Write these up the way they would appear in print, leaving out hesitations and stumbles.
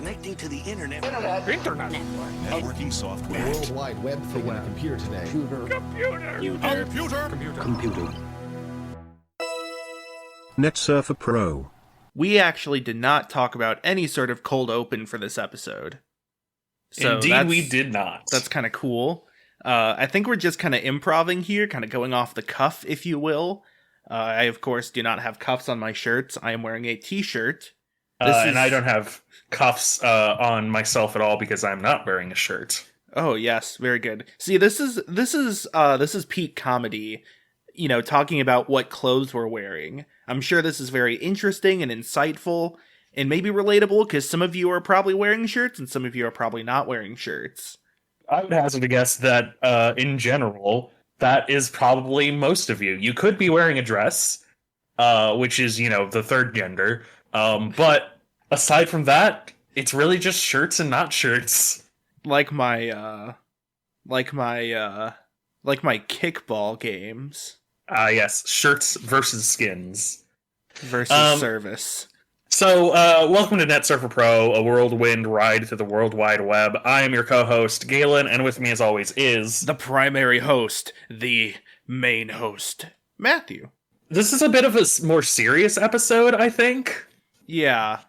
Connecting to the internet. Internet. Networking software. World Wide Web thing on a computer today. Computer. Net Surfer Pro. We actually did not talk about any sort of cold open for this episode. So Indeed, we did not. That's kind of cool. I think we're just kind of improvising here, kind of going off the cuff, if you will. I, of course, do not have cuffs on my shirts. I am wearing a t-shirt. And I don't have cuffs on myself at all because I'm not wearing a shirt. Oh, yes. Very good. See, this is peak comedy, you know, talking about what clothes we're wearing. I'm sure this is very interesting and insightful and maybe relatable because some of you are probably wearing shirts and some of you are probably not wearing shirts. I would hazard a guess that, in general, that is probably most of you. You could be wearing a dress, which is, you know, the third gender. But aside from that, it's really just shirts and not shirts. Like my kickball games. Yes, shirts versus skins. Versus service. So, welcome to Net Surfer Pro, a whirlwind ride through the World Wide Web. I am your co-host, Galen, and with me as always is... the primary host, the main host, Matthew. This is a bit of a more serious episode, I think. Yeah.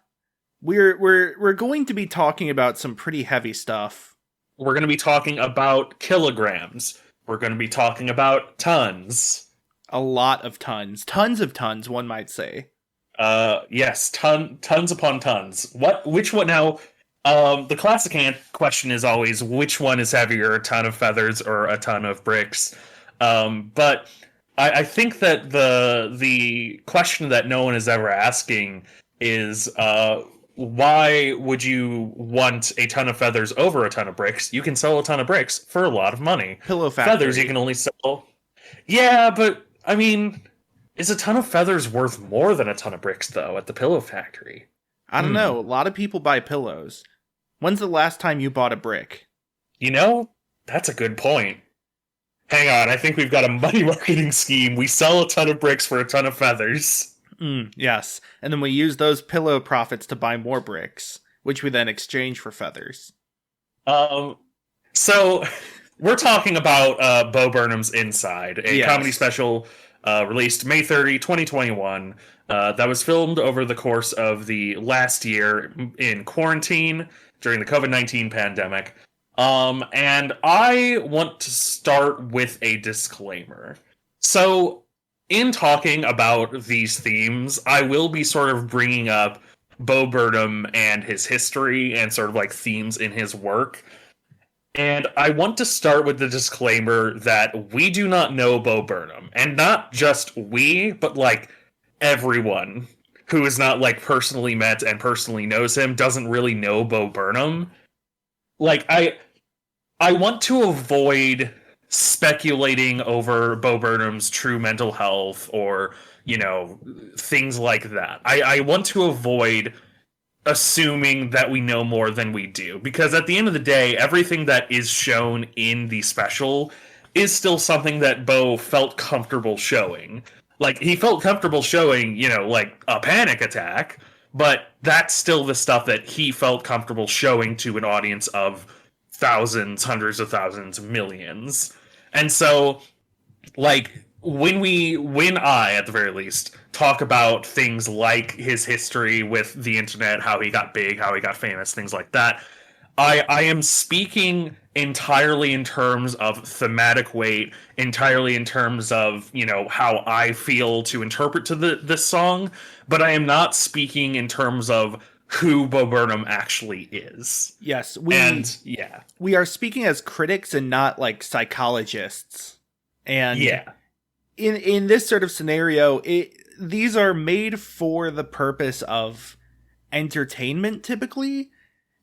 We're going to be talking about some pretty heavy stuff. We're going to be talking about kilograms. We're going to be talking about tons. A lot of tons. Tons of tons, one might say. Yes, tons upon tons. Which one now? The classic question is always, which one is heavier, a ton of feathers or a ton of bricks? But I think that the question that no one is ever asking is, why would you want a ton of feathers over a ton of bricks? You can sell a ton of bricks for a lot of money. Pillow factory. Feathers you can only sell... Yeah, but, I mean... Is a ton of feathers worth more than a ton of bricks, though, at the pillow factory? I don't know. A lot of people buy pillows. When's the last time you bought a brick? You know, that's a good point. Hang on, I think we've got a money marketing scheme. We sell a ton of bricks for a ton of feathers. Yes. And then we use those pillow profits to buy more bricks, which we then exchange for feathers. So, we're talking about Bo Burnham's Inside, a comedy special... released May 30, 2021, that was filmed over the course of the last year in quarantine during the COVID-19 pandemic. And I want to start with a disclaimer. So, in talking about these themes, I will be sort of bringing up Bo Burnham and his history and sort of like themes in his work. And I want to start with the disclaimer that we do not know Bo Burnham. And not just we, but like everyone who is not like personally met and personally knows him doesn't really know Bo Burnham. Like, I want to avoid speculating over Bo Burnham's true mental health or, you know, things like that. I want to avoid assuming that we know more than we do, because at the end of the day, everything that is shown in the special is still something that Bo felt comfortable showing. Like, he felt comfortable showing, you know, like a panic attack, but that's still the stuff that he felt comfortable showing to an audience of thousands, hundreds of thousands, millions. And so, like, when I, at the very least, talk about things like his history with the internet, how he got big, how he got famous, things like that, I am speaking entirely in terms of thematic weight, entirely in terms of, you know, how I feel to interpret to this song, but I am not speaking in terms of who Bo Burnham actually is. Yes, we are speaking as critics and not like psychologists. And yeah. In this sort of scenario, these are made for the purpose of entertainment, typically.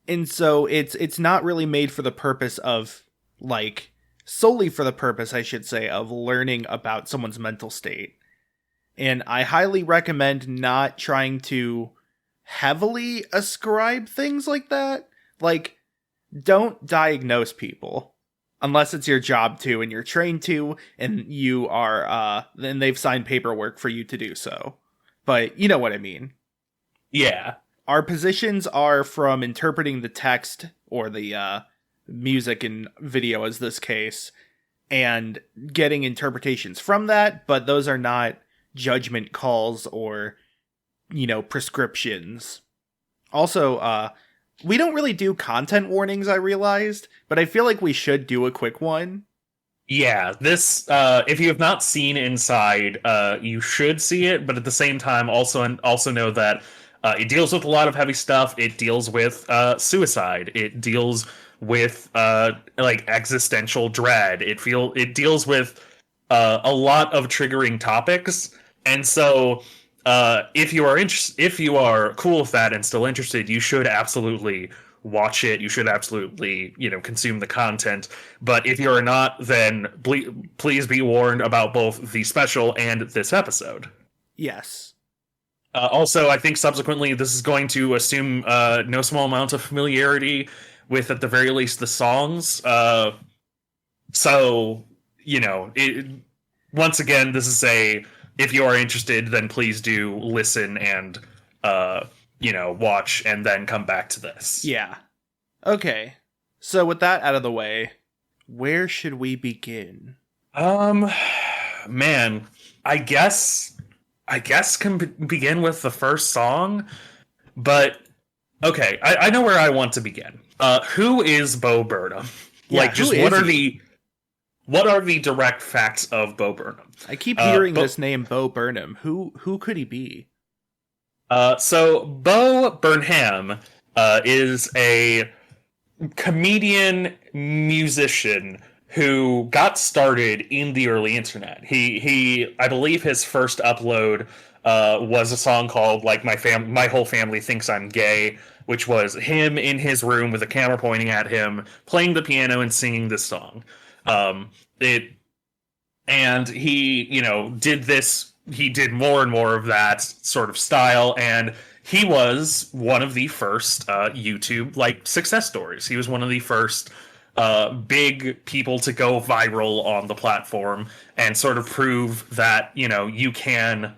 And so it's not really made for the purpose of, like, solely for the purpose, I should say, of learning about someone's mental state. And I highly recommend not trying to heavily ascribe things like that. Like, don't diagnose people. Unless it's your job to, and you're trained to, and you are, then they've signed paperwork for you to do so. But you know what I mean. Yeah. our positions are from interpreting the text or the music and video as this case and getting interpretations from that, but those are not judgment calls or, prescriptions. Also, we don't really do content warnings, I realized, but I feel like we should do a quick one. Yeah, this, if you have not seen Inside, you should see it, but at the same time, also know that it deals with a lot of heavy stuff. It deals with suicide. It deals with existential dread. It deals with a lot of triggering topics, and so if you are cool with that and still interested, you should absolutely watch it. You should absolutely, consume the content. But if you're not, then please be warned about both the special and this episode. Yes. Also, I think subsequently this is going to assume no small amount of familiarity with, at the very least, the songs. Once again, this is if you are interested, then please do listen and watch and then come back to this. Yeah. Okay. So with that out of the way, where should we begin? Man, I guess can begin with the first song, but okay, I know where I want to begin. Who is Bo Burnham? Yeah, what are the direct facts of Bo Burnham? I keep hearing this name, Bo Burnham. Who could he be? So Bo Burnham is a comedian musician who got started in the early internet. He I believe his first upload was a song called My Whole Family Thinks I'm Gay, which was him in his room with a camera pointing at him, playing the piano and singing this song. He did more and more of that sort of style, and he was one of the first YouTube success stories. He was one of the first big people to go viral on the platform and sort of prove that you can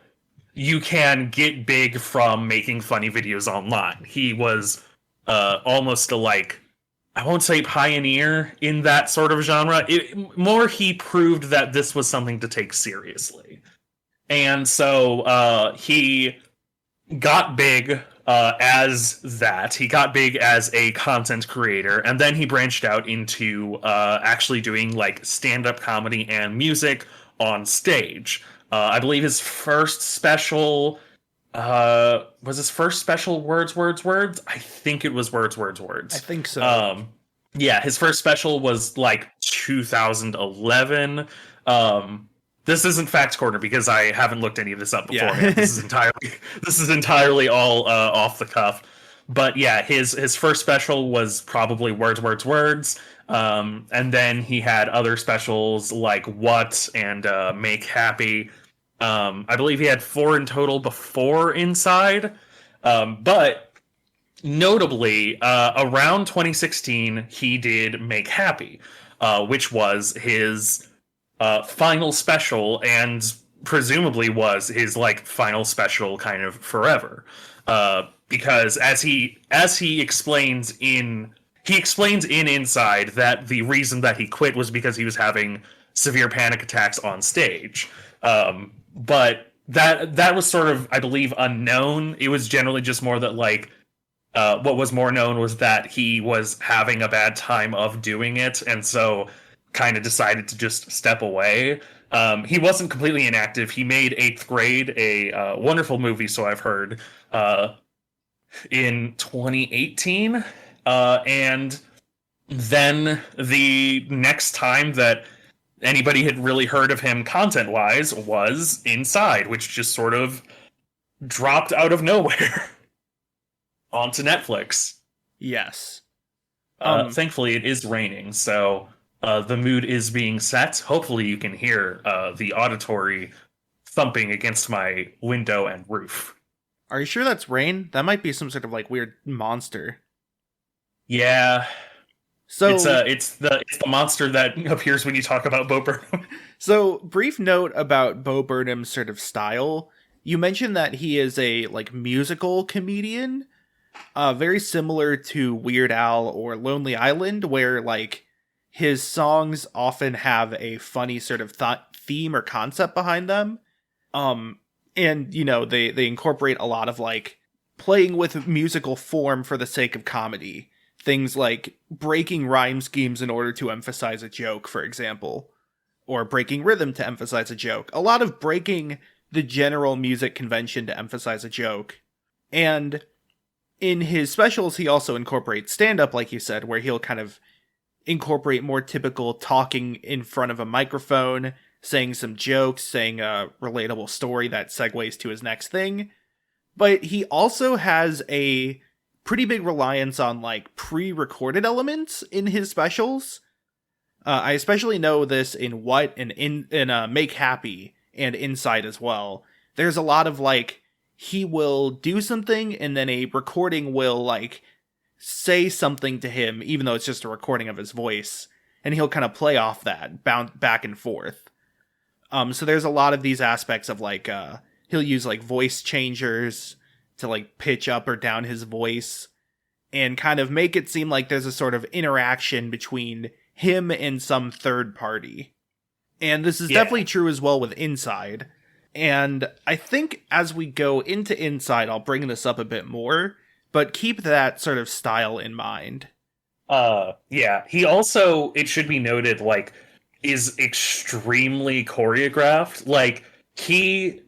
get big from making funny videos online. He was almost I won't say pioneer in that sort of genre. He proved that this was something to take seriously. And so he got big as that. He got big as a content creator, and then he branched out into actually doing stand-up comedy and music on stage. I believe his first special was Words? I think it was Words. I think so. Yeah, his first special was 2011. This isn't Fact Corner because I haven't looked any of this up beforehand. Yeah. This is entirely all off the cuff. But yeah, his first special was probably Words. And then he had other specials like What and Make Happy. I believe he had 4 in total before Inside. But notably, around 2016, he did Make Happy, which was his final special, and presumably was his final special kind of forever. Because as he explains in Inside that the reason that he quit was because he was having severe panic attacks on stage. But that was sort of, I believe, unknown. It was generally just more that what was more known was that he was having a bad time of doing it, and so kind of decided to just step away. He wasn't completely inactive. He made 8th Grade, a wonderful movie, so I've heard, in 2018. And then the next time that anybody had really heard of him content-wise was Inside, which just sort of dropped out of nowhere onto Netflix. Yes. Thankfully, it is raining, so the mood is being set. Hopefully you can hear the auditory thumping against my window and roof. Are you sure that's rain? That might be some sort of weird monster. Yeah. So it's the monster that appears when you talk about Bo Burnham. So, brief note about Bo Burnham's sort of style. You mentioned that he is a musical comedian, very similar to Weird Al or Lonely Island, where like his songs often have a funny sort of theme or concept behind them. And you know, they incorporate a lot of like playing with musical form for the sake of comedy. Things like breaking rhyme schemes in order to emphasize a joke, for example, or breaking rhythm to emphasize a joke. A lot of breaking the general music convention to emphasize a joke. And in his specials, he also incorporates stand-up, like you said, where he'll kind of incorporate more typical talking in front of a microphone, saying some jokes, saying a relatable story that segues to his next thing. But he also has a pretty big reliance on like pre-recorded elements in his specials. I especially know this in What and in Make Happy and Inside as well. There's a lot of like, he will do something and then a recording will like say something to him, even though it's just a recording of his voice, and he'll kind of play off that, bounce back and forth. So there's a lot of these aspects of like, he'll use like voice changers to like pitch up or down his voice and kind of make it seem like there's a sort of interaction between him and some third party. And this is definitely true as well with Inside. And I think as we go into Inside, I'll bring this up a bit more, but keep that sort of style in mind. Yeah. He also, it should be noted, like, is extremely choreographed. Like, he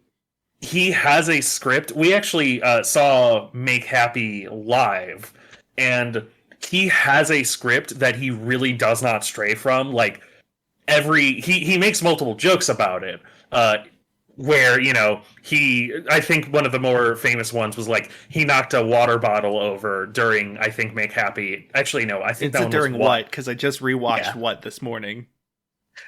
has a script. We actually saw Make Happy live, and he has a script that he really does not stray from. Like, he makes multiple jokes about it. Where, you know, I think one of the more famous ones was like, he knocked a water bottle over during, I think, Make Happy. Actually, no, I think it's that one during was What, because I just rewatched What this morning.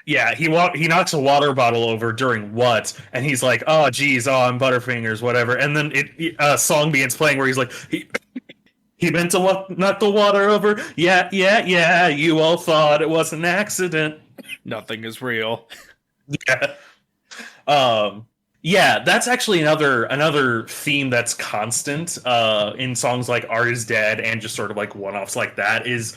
Yeah, he knocks a water bottle over during What, and he's like, oh, geez, I'm Butterfingers, whatever. And then a song begins playing where he's like, he meant to knock the water over. Yeah, you all thought it was an accident. Nothing is real. Yeah. Yeah, that's actually another theme that's constant in songs like Art is Dead and just sort of like one-offs like that is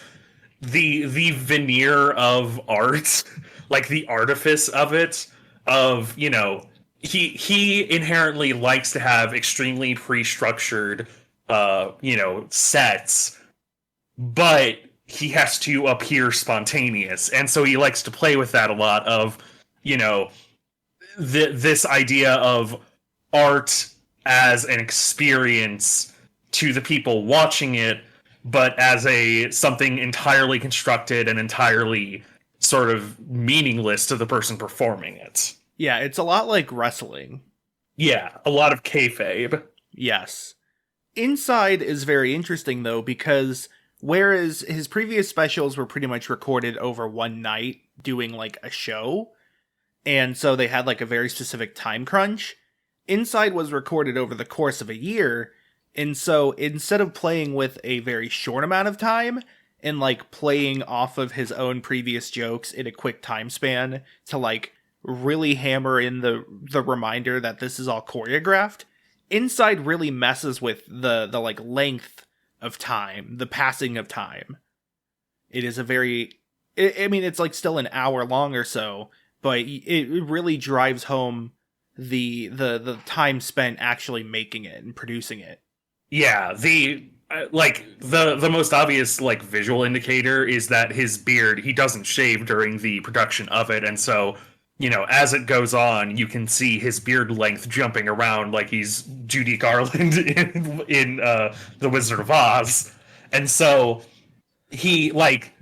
the veneer of art, like the artifice of it, of, you know, he inherently likes to have extremely pre-structured you know, sets, but he has to appear spontaneous, and so he likes to play with that a lot of, you know, this idea of art as an experience to the people watching it, but as something entirely constructed and entirely sort of meaningless to the person performing it. Yeah, it's a lot like wrestling. Yeah, a lot of kayfabe. Yes. Inside is very interesting, though, because whereas his previous specials were pretty much recorded over one night doing like a show, and so they had like a very specific time crunch, Inside was recorded over the course of a year, and so instead of playing with a very short amount of time and like playing off of his own previous jokes in a quick time span to like really hammer in the reminder that this is all choreographed, Inside really messes with the like length of time, the passing of time. It is a very, I mean, it's like still an hour long or so, but it really drives home the time spent actually making it and producing it. Yeah, the most obvious like visual indicator is that his beard, he doesn't shave during the production of it, and so, you know, as it goes on, you can see his beard length jumping around like he's Judy Garland in The Wizard of Oz. And so he like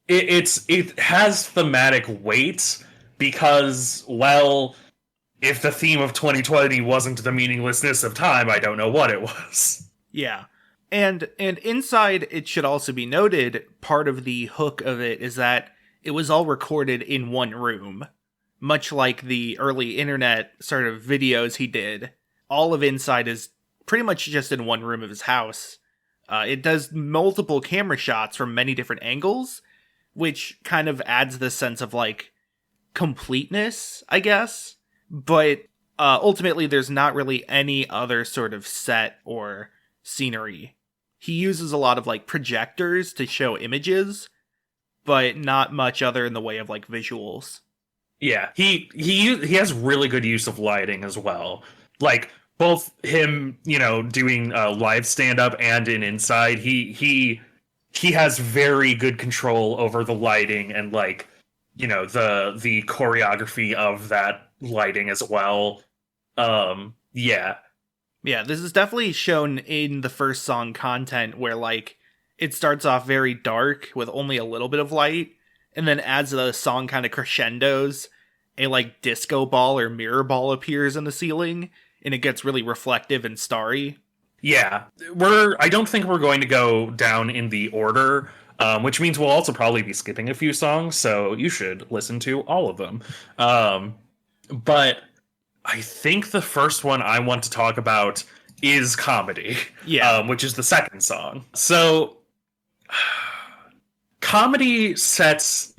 it has thematic weight because, well, if the theme of 2020 wasn't the meaninglessness of time, I don't know what it was. Yeah. And Inside, it should also be noted, part of the hook of it is that it was all recorded in one room. Much like the early internet sort of videos he did, all of Inside is pretty much just in one room of his house. It does multiple camera shots from many different angles, which kind of adds this sense of like completeness, I guess. But ultimately, there's not really any other sort of set or scenery he uses a lot of like projectors to show images, but not much other in the way of like visuals. Yeah, he has really good use of lighting as well. Like both him, doing live stand up and in Inside, he has very good control over the lighting and like, the choreography of that lighting as well. Yeah. Yeah, this is definitely shown in the first song Content, where like it starts off very dark with only a little bit of light, and then as the song kind of crescendos, a like disco ball or mirror ball appears in the ceiling, and it gets really reflective and starry. Yeah, I don't think we're going to go down in the order, which means we'll also probably be skipping a few songs, so you should listen to all of them. But I think the first one I want to talk about is Comedy, which is the second song. So, Comedy sets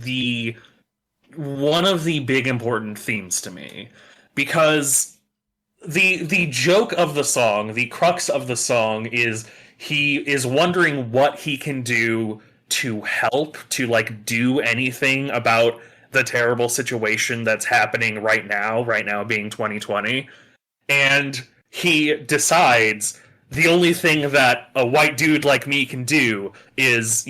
one of the big important themes to me, because the joke of the song, the crux of the song is he is wondering what he can do to help, to like do anything about the terrible situation that's happening right now being 2020. And he decides the only thing that a white dude like me can do is,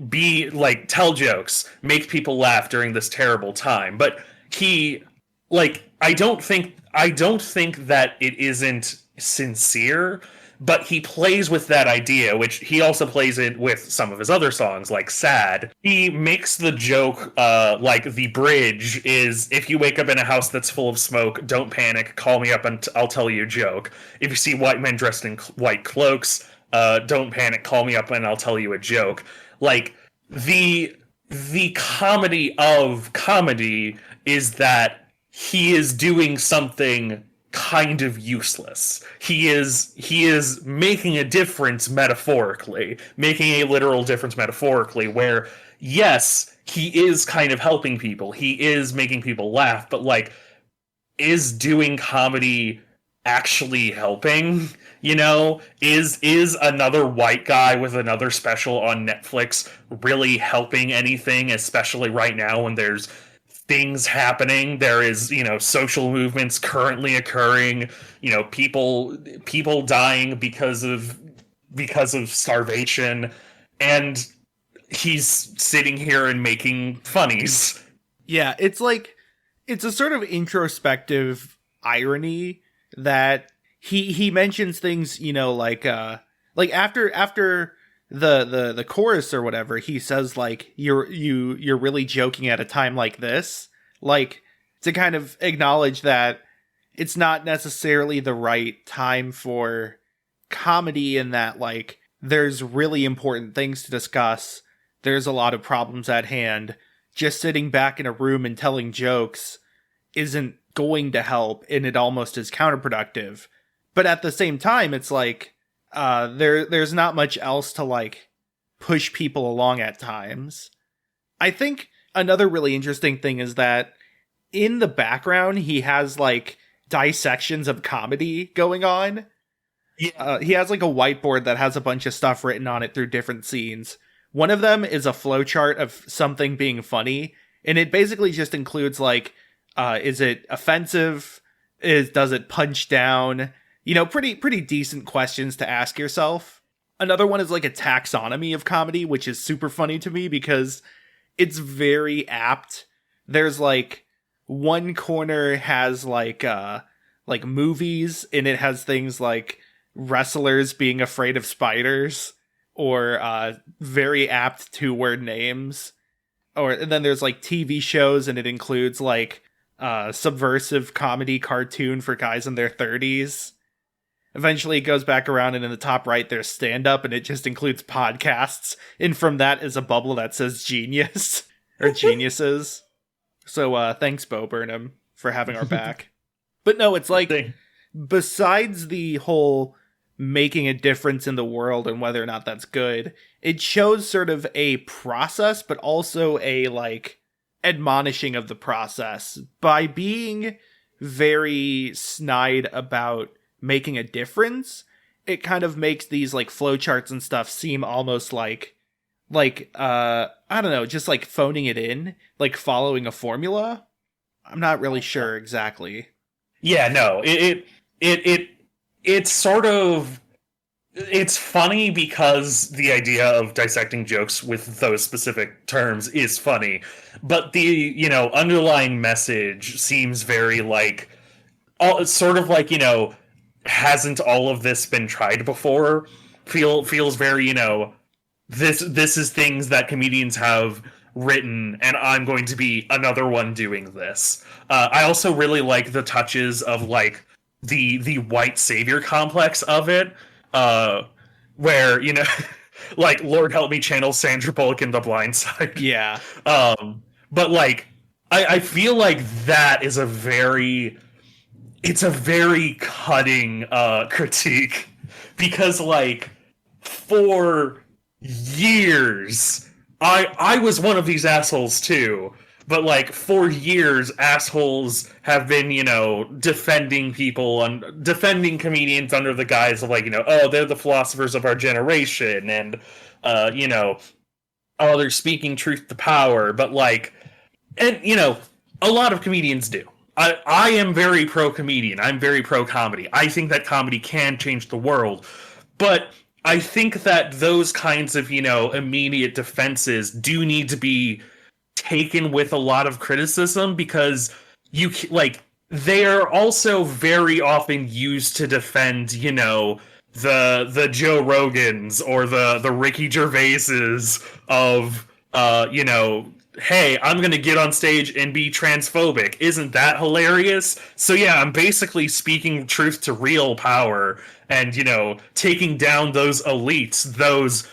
be like, tell jokes, make people laugh during this terrible time. But he, like, I don't think that it isn't sincere, but he plays with that idea, which he also plays it with some of his other songs, like Sad. He makes the joke, like the bridge is, if you wake up in a house that's full of smoke, don't panic, call me up and I'll tell you a joke. If you see white men dressed in white cloaks, don't panic, call me up and I'll tell you a joke. Like, the comedy of Comedy is that he is doing something kind of useless. He is making a difference metaphorically, making a literal difference metaphorically, where, yes, he is kind of helping people, he is making people laugh, but like, is doing comedy actually helping? Is another white guy with another special on Netflix really helping anything, especially right now when there's things happening? There is, social movements currently occurring, people dying because of starvation, and he's sitting here and making funnies. Yeah, it's like, it's a sort of introspective irony that he mentions things, like after the chorus or whatever, he says like, you're really joking at a time like this, like to kind of acknowledge that it's not necessarily the right time for comedy, and that like there's really important things to discuss, there's a lot of problems at hand, just sitting back in a room and telling jokes isn't going to help, and it almost is counterproductive. But at the same time, it's like, there's not much else to like push people along at times. I think another really interesting thing is that in the background, he has like dissections of comedy going on. Yeah. He has like a whiteboard that has a bunch of stuff written on it through different scenes. One of them is a flowchart of something being funny, and it basically just includes like, is it offensive? Does it punch down? Pretty decent questions to ask yourself. Another one is like a taxonomy of comedy, which is super funny to me because it's very apt. There's like one corner has like movies, and it has things like wrestlers being afraid of spiders, or very apt 2-word names. And then there's like TV shows, and it includes like subversive comedy cartoon for guys in their 30s. Eventually it goes back around, and in the top right there's stand-up, and it just includes podcasts, and from that is a bubble that says genius or geniuses. So thanks, Bo Burnham, for having our back. But no, it's like, besides the whole making a difference in the world and whether or not that's good, it shows sort of a process, but also a like admonishing of the process by being very snide about making a difference. it kind of makes these like flowcharts and stuff seem almost like I don't know, just like phoning it in, like following a formula. I'm not really sure exactly. Yeah, no, it's sort of, it's funny because the idea of dissecting jokes with those specific terms is funny, but the, you know, underlying message seems very like, sort of like, you know, hasn't all of this been tried before? Feels very, you know, this is things that comedians have written, and I'm going to be another one doing this. I also really like the touches of like the white savior complex of it, where, you know, like Lord help me channel Sandra Bullock in The Blind Side. Yeah. But like I feel like that is a very cutting critique, because like for years I was one of these assholes too, but like for years assholes have been, you know, defending people and defending comedians under the guise of like, you know, oh, they're the philosophers of our generation, and you know, oh, they're speaking truth to power. But like, and you know, a lot of comedians do. I am very pro-comedian. I'm very pro-comedy. I think that comedy can change the world. But I think that those kinds of, you know, immediate defenses do need to be taken with a lot of criticism, because you, like, they are also very often used to defend, you know, the Joe Rogans or the Ricky Gervaises of, you know, hey, I'm going to get on stage and be transphobic. Isn't that hilarious? So yeah, I'm basically speaking truth to real power and, you know, taking down those elites, those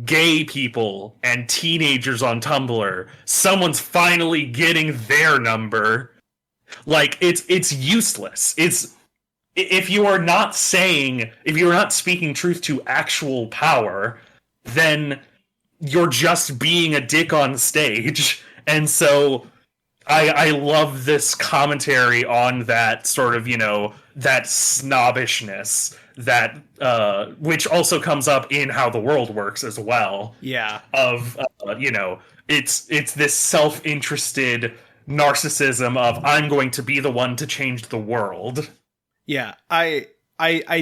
gay people and teenagers on Tumblr. Someone's finally getting their number. Like, it's useless. It's, if you are not speaking truth to actual power, then you're just being a dick on stage. And so I love this commentary on that sort of, you know, that snobbishness that which also comes up in How the World Works as well. Yeah. Of you know, it's this self-interested narcissism of I'm going to be the one to change the world. Yeah. I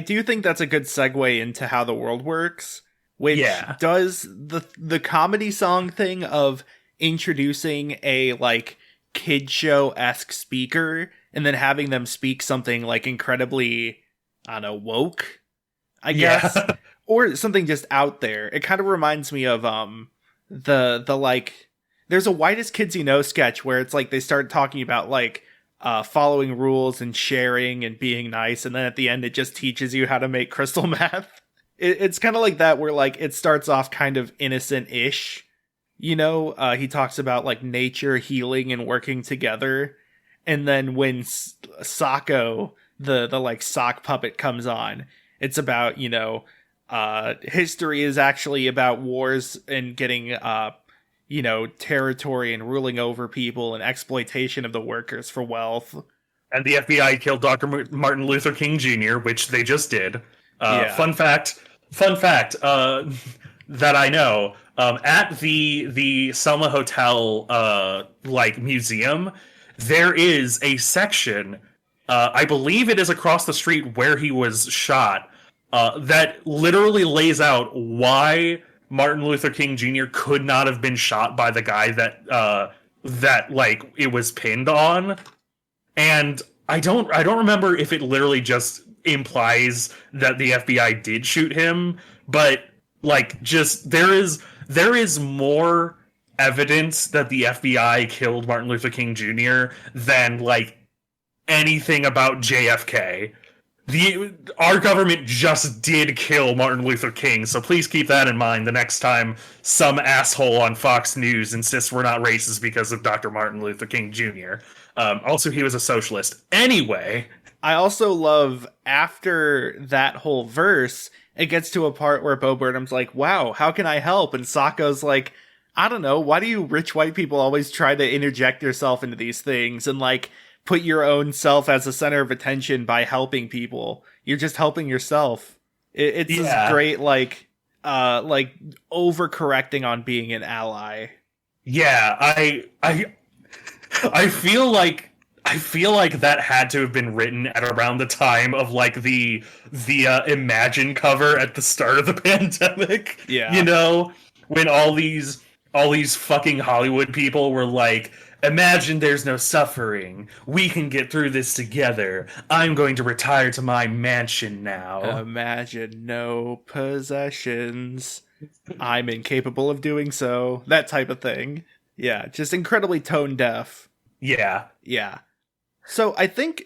do think that's a good segue into How the World Works, which does the comedy song thing of introducing a like kid show-esque speaker and then having them speak something like incredibly, I don't know, woke, I guess, or something just out there. It kind of reminds me of the like, there's a Whitest Kids You Know sketch where it's like they start talking about like following rules and sharing and being nice, and then at the end it just teaches you how to make crystal meth. It's kind of like that, where like it starts off kind of innocent-ish, you know. He talks about like nature, healing, and working together, and then when Socko, the like sock puppet, comes on, it's about, you know, history is actually about wars and getting you know, territory and ruling over people and exploitation of the workers for wealth. And the FBI killed Dr. Martin Luther King Jr., which they just did. Fun fact that I know, at the Selma Hotel like museum, there is a section, I believe it is across the street where he was shot, that literally lays out why Martin Luther King Jr. could not have been shot by the guy that like it was pinned on. And I don't remember if it literally just implies that the FBI did shoot him, but like just there is more evidence that the FBI killed Martin Luther King Jr. than like anything about JFK. Our government just did kill Martin Luther King, so please keep that in mind the next time some asshole on Fox News insists we're not racist because of Dr. Martin Luther King Jr. Also, he was a socialist. Anyway. I also love, after that whole verse, it gets to a part where Bo Burnham's like, wow, how can I help? And Sokko's like, I don't know, why do you rich white people always try to interject yourself into these things and like put your own self as the center of attention by helping people? You're just helping yourself. It's this great, like overcorrecting on being an ally. Yeah, I feel like that had to have been written at around the time of like the Imagine cover at the start of the pandemic. Yeah, you know, when all these fucking Hollywood people were like, "Imagine there's no suffering. We can get through this together. I'm going to retire to my mansion now. Imagine no possessions. I'm incapable of doing so." That type of thing. Yeah, just incredibly tone deaf. Yeah. Yeah. So I think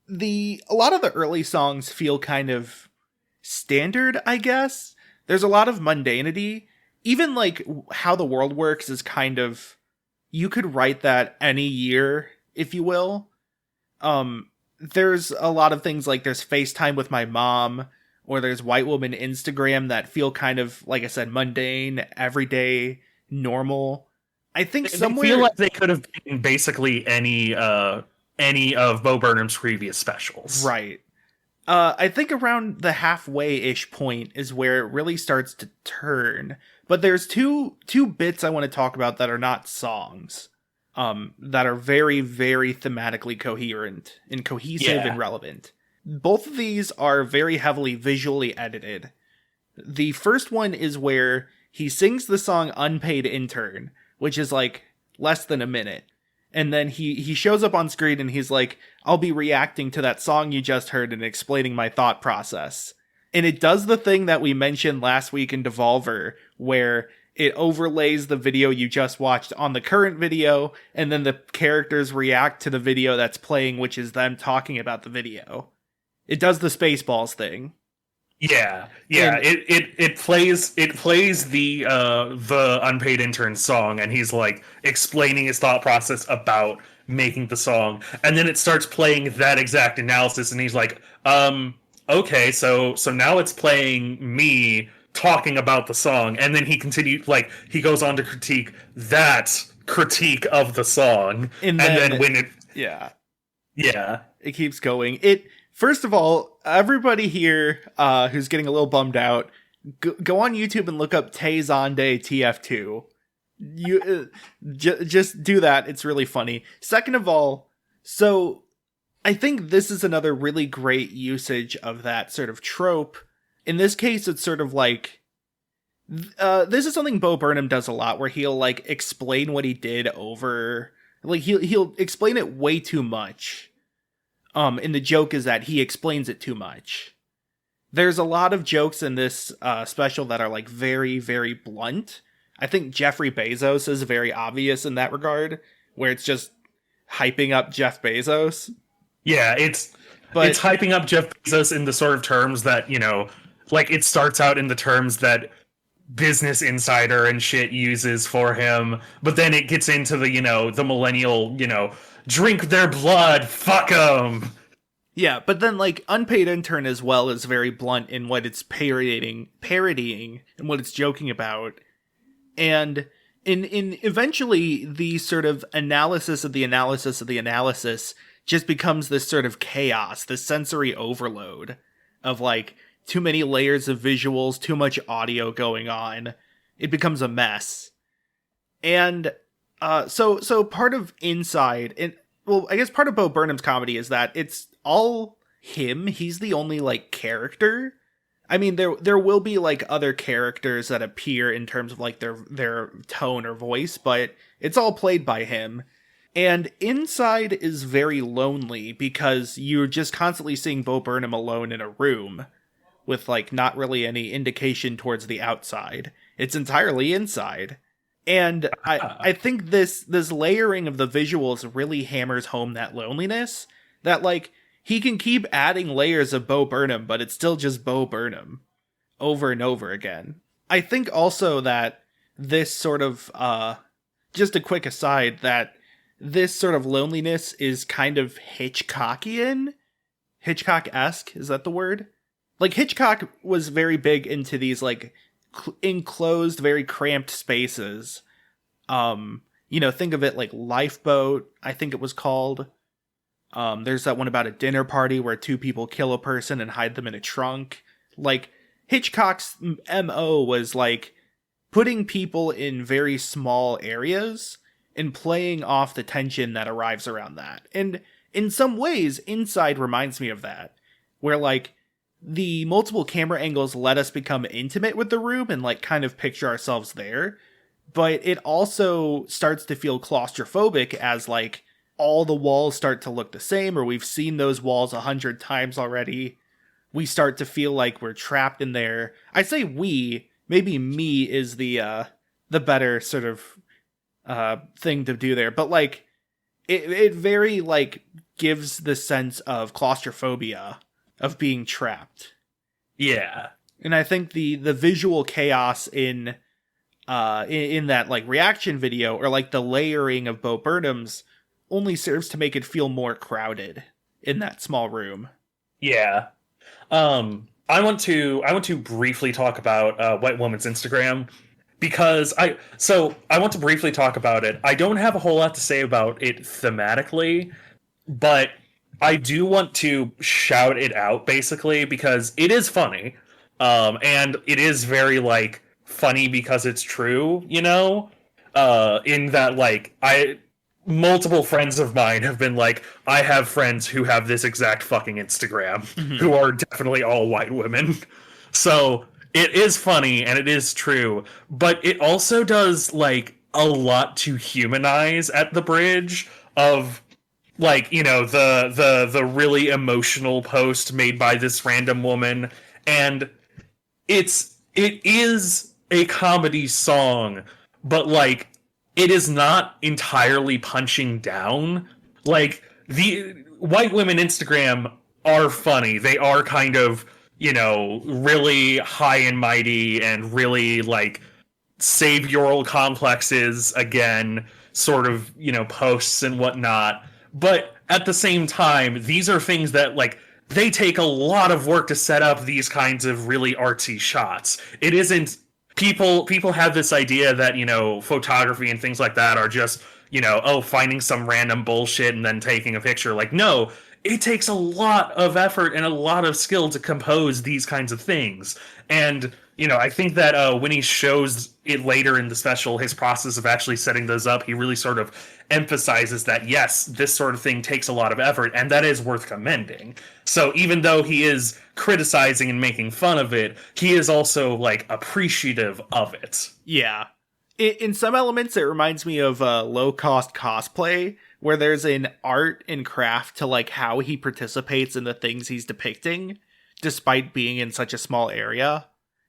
a lot of the early songs feel kind of standard, I guess. There's a lot of mundanity. Even like How the World Works is kind of, you could write that any year, if you will. There's a lot of things like there's FaceTime with my mom, or there's White Woman Instagram that feel kind of, like I said, mundane, everyday, normal. I think somewhere... I feel like they could have been basically any of Bo Burnham's previous specials. Right. I think around the halfway-ish point is where it really starts to turn. But there's two bits I want to talk about that are not songs. That are very, very thematically coherent and cohesive and relevant. Both of these are very heavily visually edited. The first one is where he sings the song Unpaid Intern, which is like less than a minute. And then he shows up on screen and he's like, "I'll be reacting to that song you just heard and explaining my thought process." And it does the thing that we mentioned last week in Devolver, where it overlays the video you just watched on the current video, and then the characters react to the video that's playing, which is them talking about the video. It does the Spaceballs thing. Yeah. It plays the Unpaid Intern song, and he's like explaining his thought process about making the song, and then it starts playing that exact analysis, and he's like, okay, so now it's playing me talking about the song, and then he continued, like, he goes on to critique that critique of the song, and then when it it keeps going. First of all, everybody here who's getting a little bummed out, go on YouTube and look up Tay Zonde TF2. You just do that. It's really funny. Second of all, so I think this is another really great usage of that sort of trope. In this case, it's sort of like, this is something Bo Burnham does a lot, where he'll like explain what he did over, like he'll explain it way too much. And the joke is that he explains it too much. There's a lot of jokes in this special that are like very, very blunt. I think Jeffrey Bezos is very obvious in that regard, where it's just hyping up Jeff Bezos. Yeah, it's hyping up Jeff Bezos in the sort of terms that, you know, like it starts out in the terms that Business Insider and shit uses for him, but then it gets into the, you know, the millennial, you know, drink their blood, fuck them. Yeah, but then like Unpaid Intern as well is very blunt in what it's parodying and what it's joking about. And in eventually the sort of analysis of the analysis of the analysis just becomes this sort of chaos, this sensory overload of like too many layers of visuals, too much audio going on. It becomes a mess. And so part of Inside, and well, I guess part of Bo Burnham's comedy is that it's all him. He's the only like character. I mean, there will be like other characters that appear in terms of like their tone or voice, but it's all played by him. And Inside is very lonely because you're just constantly seeing Bo Burnham alone in a room with like not really any indication towards the outside. It's entirely inside. And I think this layering of the visuals really hammers home that loneliness, that like he can keep adding layers of Bo Burnham, but it's still just Bo Burnham over and over again. I think also that this sort of, just a quick aside, that this sort of loneliness is kind of Hitchcockian? Hitchcock-esque, is that the word? Like Hitchcock was very big into these like enclosed, very cramped spaces. You know, think of it like Lifeboat, I think it was called. There's that one about a dinner party where two people kill a person and hide them in a trunk. Like, Hitchcock's MO was like putting people in very small areas and playing off the tension that arrives around that. And in some ways, Inside reminds me of that, where like the multiple camera angles let us become intimate with the room and like kind of picture ourselves there. But it also starts to feel claustrophobic as like all the walls start to look the same, or we've seen those walls 100 times already. We start to feel like we're trapped in there. I say we, maybe me is the better sort of thing to do there, but like it very like gives the sense of claustrophobia of being trapped. Yeah. And I think the visual chaos in that like reaction video, or like the layering of Bo Burnham's, only serves to make it feel more crowded in that small room. Yeah. I want to briefly talk about White Woman's Instagram, because I want to briefly talk about it. I don't have a whole lot to say about it thematically, but I do want to shout it out basically because it is funny. And it is very like funny because it's true, you know? In that like multiple friends of mine have been like, I have friends who have this exact fucking Instagram who are definitely all white women. So it is funny and it is true, but it also does like a lot to humanize at the bridge of like, you know, the really emotional post made by this random woman. And it is a comedy song, but like it is not entirely punching down. Like, the White Women Instagram are funny. They are kind of, you know, really high and mighty and really, like, savioral complexes, again, sort of, you know, posts and whatnot. But at the same time, these are things that, like, they take a lot of work to set up these kinds of really artsy shots. It isn't... People have this idea that, you know, photography and things like that are just, you know, oh, finding some random bullshit and then taking a picture. Like, no, it takes a lot of effort and a lot of skill to compose these kinds of things. And, you know, I think that when he shows it later in the special, his process of actually setting those up, he really sort of emphasizes that, yes, this sort of thing takes a lot of effort, and that is worth commending. So even though he is criticizing and making fun of it, he is also, like, appreciative of it. Yeah. In some elements, it reminds me of low-cost cosplay, where there's an art and craft to, like, how he participates in the things he's depicting, despite being in such a small area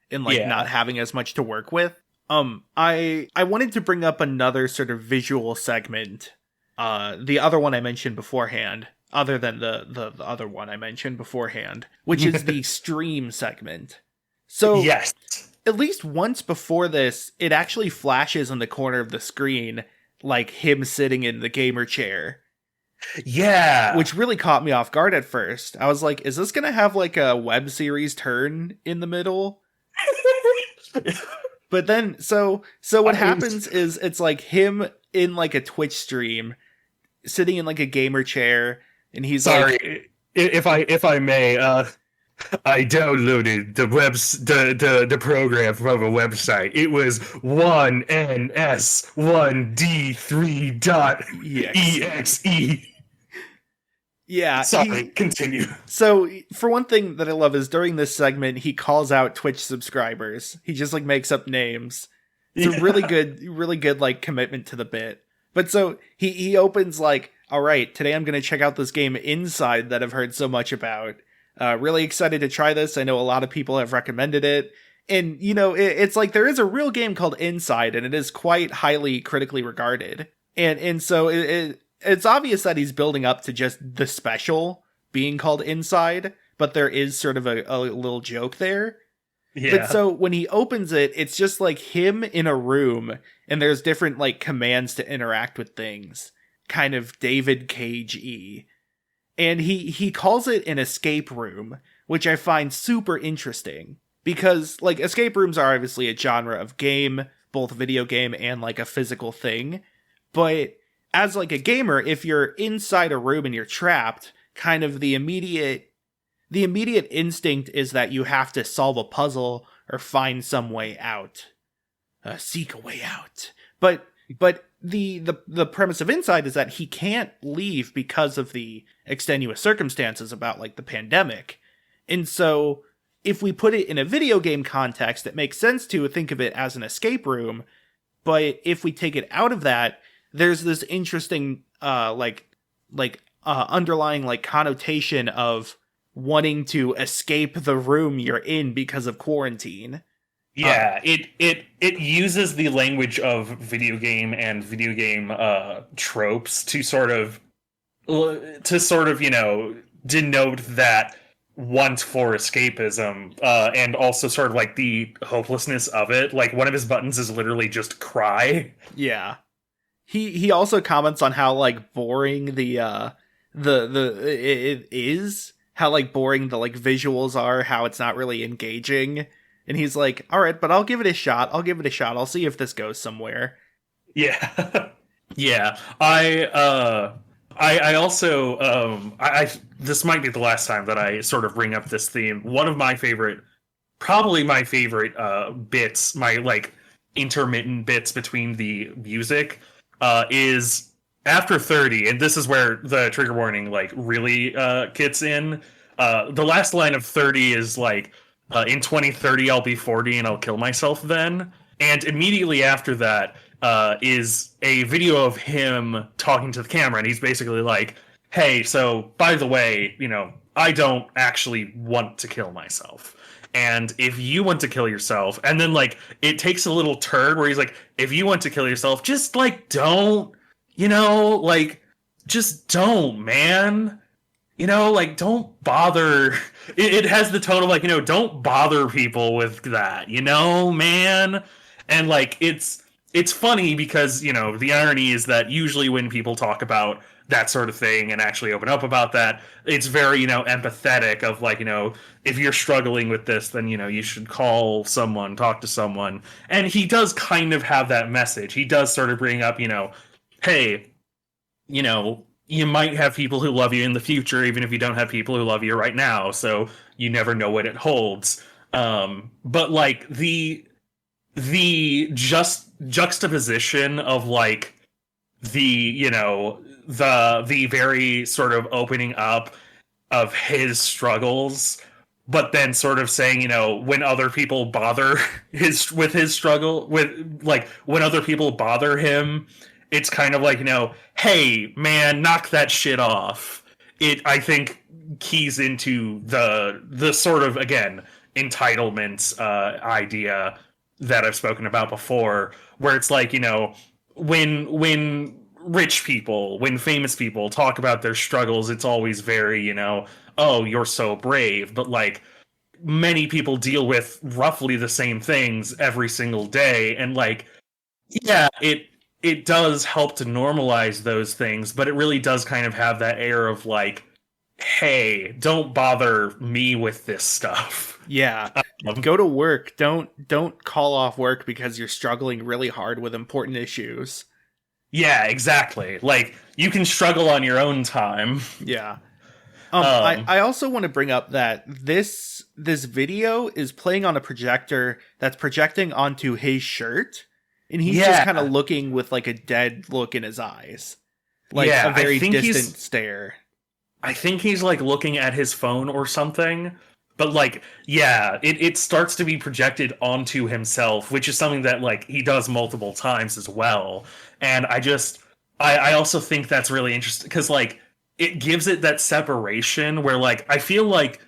and, like, not having as much to work with. I wanted to bring up another sort of visual segment, the other one I mentioned beforehand, other than the other one I mentioned beforehand, which is the stream segment. So, yes. At least once before this, it actually flashes in the corner of the screen, like him sitting in the gamer chair. Yeah. Which really caught me off guard at first. I was like, is this going to have like a web series turn in the middle? But then, so what happens is it's like him in like a Twitch stream, sitting in like a gamer chair, and he's Sorry, like, if I may, I downloaded the program from a website. It was 1NS1D3.exe. Yeah. Sorry, continue. So, for one thing that I love is during this segment, he calls out Twitch subscribers. He just like makes up names. It's a really good like commitment to the bit. But so he opens like, all right, today I'm going to check out this game Inside that I've heard so much about. Really excited to try this. I know a lot of people have recommended it. And, you know, it's like there is a real game called Inside, and it is quite highly critically regarded. And so it's obvious that he's building up to just the special being called Inside, but there is sort of a little joke there. Yeah. But so when he opens it, it's just like him in a room, and there's different like commands to interact with things. Kind of David Cage-y. And he calls it an escape room, which I find super interesting. Because, like, escape rooms are obviously a genre of game, both video game and, like, a physical thing. But as, like, a gamer, if you're inside a room and you're trapped, kind of the immediate the immediate instinct is that you have to solve a puzzle or find some way out. Seek a way out. But the premise of Inside is that he can't leave because of the extenuous circumstances about, like, the pandemic. And so if we put it in a video game context, it makes sense to think of it as an escape room. But if we take it out of that, there's this interesting, underlying, like, connotation of wanting to escape the room you're in because of quarantine. Yeah, it uses the language of video game and video game tropes to sort of denote that want for escapism, and also sort of like the hopelessness of it. Like, one of his buttons is literally just cry. Yeah. He also comments on how, like, boring it is, how, like, boring the, like, visuals are, how it's not really engaging. And he's like, all right, but I'll give it a shot. I'll see if this goes somewhere. Yeah. Yeah. I also, this might be the last time that I sort of bring up this theme. One of my favorite, probably my favorite bits, my, like, intermittent bits between the music, is after 30, and this is where the trigger warning, like, really kicks in. The last line of 30 is, like, in 2030, I'll be 40 and I'll kill myself then. And immediately after that is a video of him talking to the camera. And he's basically like, hey, so by the way, I don't actually want to kill myself. And if you want to kill yourself, and then, like, it takes a little turn where he's like, if you want to kill yourself, just, like, don't, just don't, man. Like, don't bother. It has the tone of, like, don't bother people with that, man. And, like, it's funny because, the irony is that usually when people talk about that sort of thing and actually open up about that, it's very, empathetic of, like, if you're struggling with this, then, you should call someone, talk to someone. And he does kind of have that message. He does sort of bring up, hey, you might have people who love you in the future, even if you don't have people who love you right now. So you never know what it holds. But, like, the juxtaposition of, like, the very sort of opening up of his struggles, but then sort of saying, when other people bother with his struggle, when other people bother him, it's kind of like, hey, man, knock that shit off. It, I think, keys into the sort of, again, entitlement idea that I've spoken about before, where it's like, when rich people, when famous people talk about their struggles, it's always very, oh, you're so brave. But, like, many people deal with roughly the same things every single day. And, like, yeah, it does help to normalize those things, but it really does kind of have that air of, like, hey, don't bother me with this stuff. Yeah. Go to work. Don't call off work because you're struggling really hard with important issues. Yeah, exactly. Like, you can struggle on your own time. Yeah. I also want to bring up that this video is playing on a projector that's projecting onto his shirt. And he's just kind of looking with, like, a dead look in his eyes. Like, a very distant stare. I think he's, like, looking at his phone or something. But, like, yeah, it starts to be projected onto himself, which is something that, like, he does multiple times as well. And I also think that's really interesting, because, like, it gives it that separation where, like, I feel like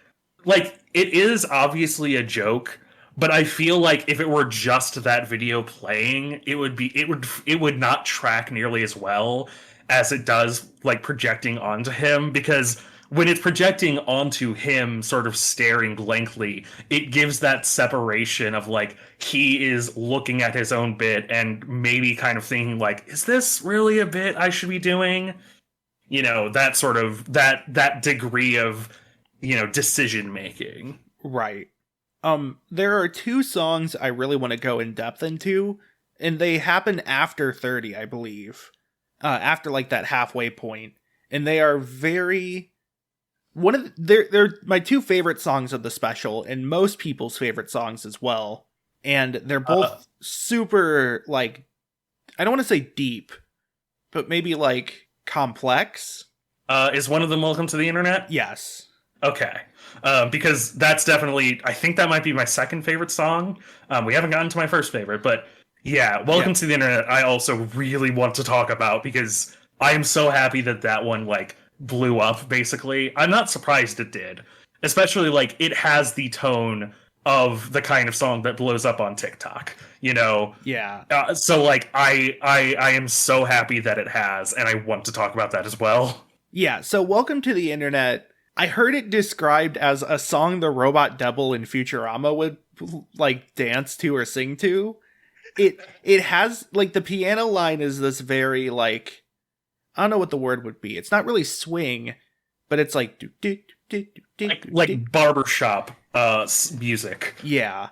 it is obviously a joke, but I feel like if it were just that video playing, it would not track nearly as well as it does, like, projecting onto him, because when it's projecting onto him sort of staring blankly, it gives that separation of, like, he is looking at his own bit and maybe kind of thinking, like, is this really a bit I should be doing? That sort of that degree of, decision making. Right. There are two songs I really want to go in depth into, and they happen after 30, I believe. After, like, that halfway point. And they are very, they're my two favorite songs of the special, and most people's favorite songs as well. And they're both super, like, I don't want to say deep, but maybe like complex. Is one of them Welcome to the Internet? Yes. Okay. Because that's definitely, I think that might be my second favorite song. We haven't gotten to my first favorite, but yeah, Welcome to the Internet I also really want to talk about because I am so happy that one, like, blew up, basically. I'm not surprised it did. Especially, like, it has the tone of the kind of song that blows up on TikTok, you know? Yeah. So, like, I am so happy that it has, and I want to talk about that as well. Yeah, so Welcome to the Internet, I heard it described as a song the robot devil in Futurama would, like, dance to or sing to. It has, like, the piano line is this very, like, I don't know what the word would be. It's not really swing, but it's like like barbershop music. Yeah.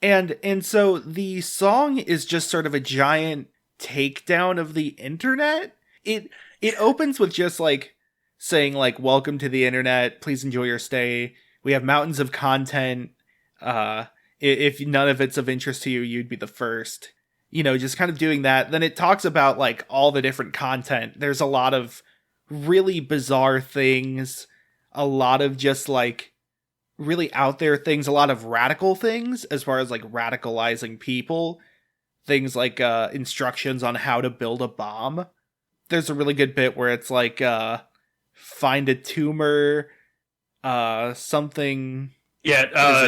And so the song is just sort of a giant takedown of the internet. It opens with just like saying like, welcome to the internet, please enjoy your stay. We have mountains of content. If none of it's of interest to you, you'd be the first. You know, just kind of doing that. Then it talks about like all the different content. There's a lot of really bizarre things, a lot of just like really out there things, a lot of radical things as far as like radicalizing people. Things like instructions on how to build a bomb. There's a really good bit where it's like find a tumor, something. Yeah,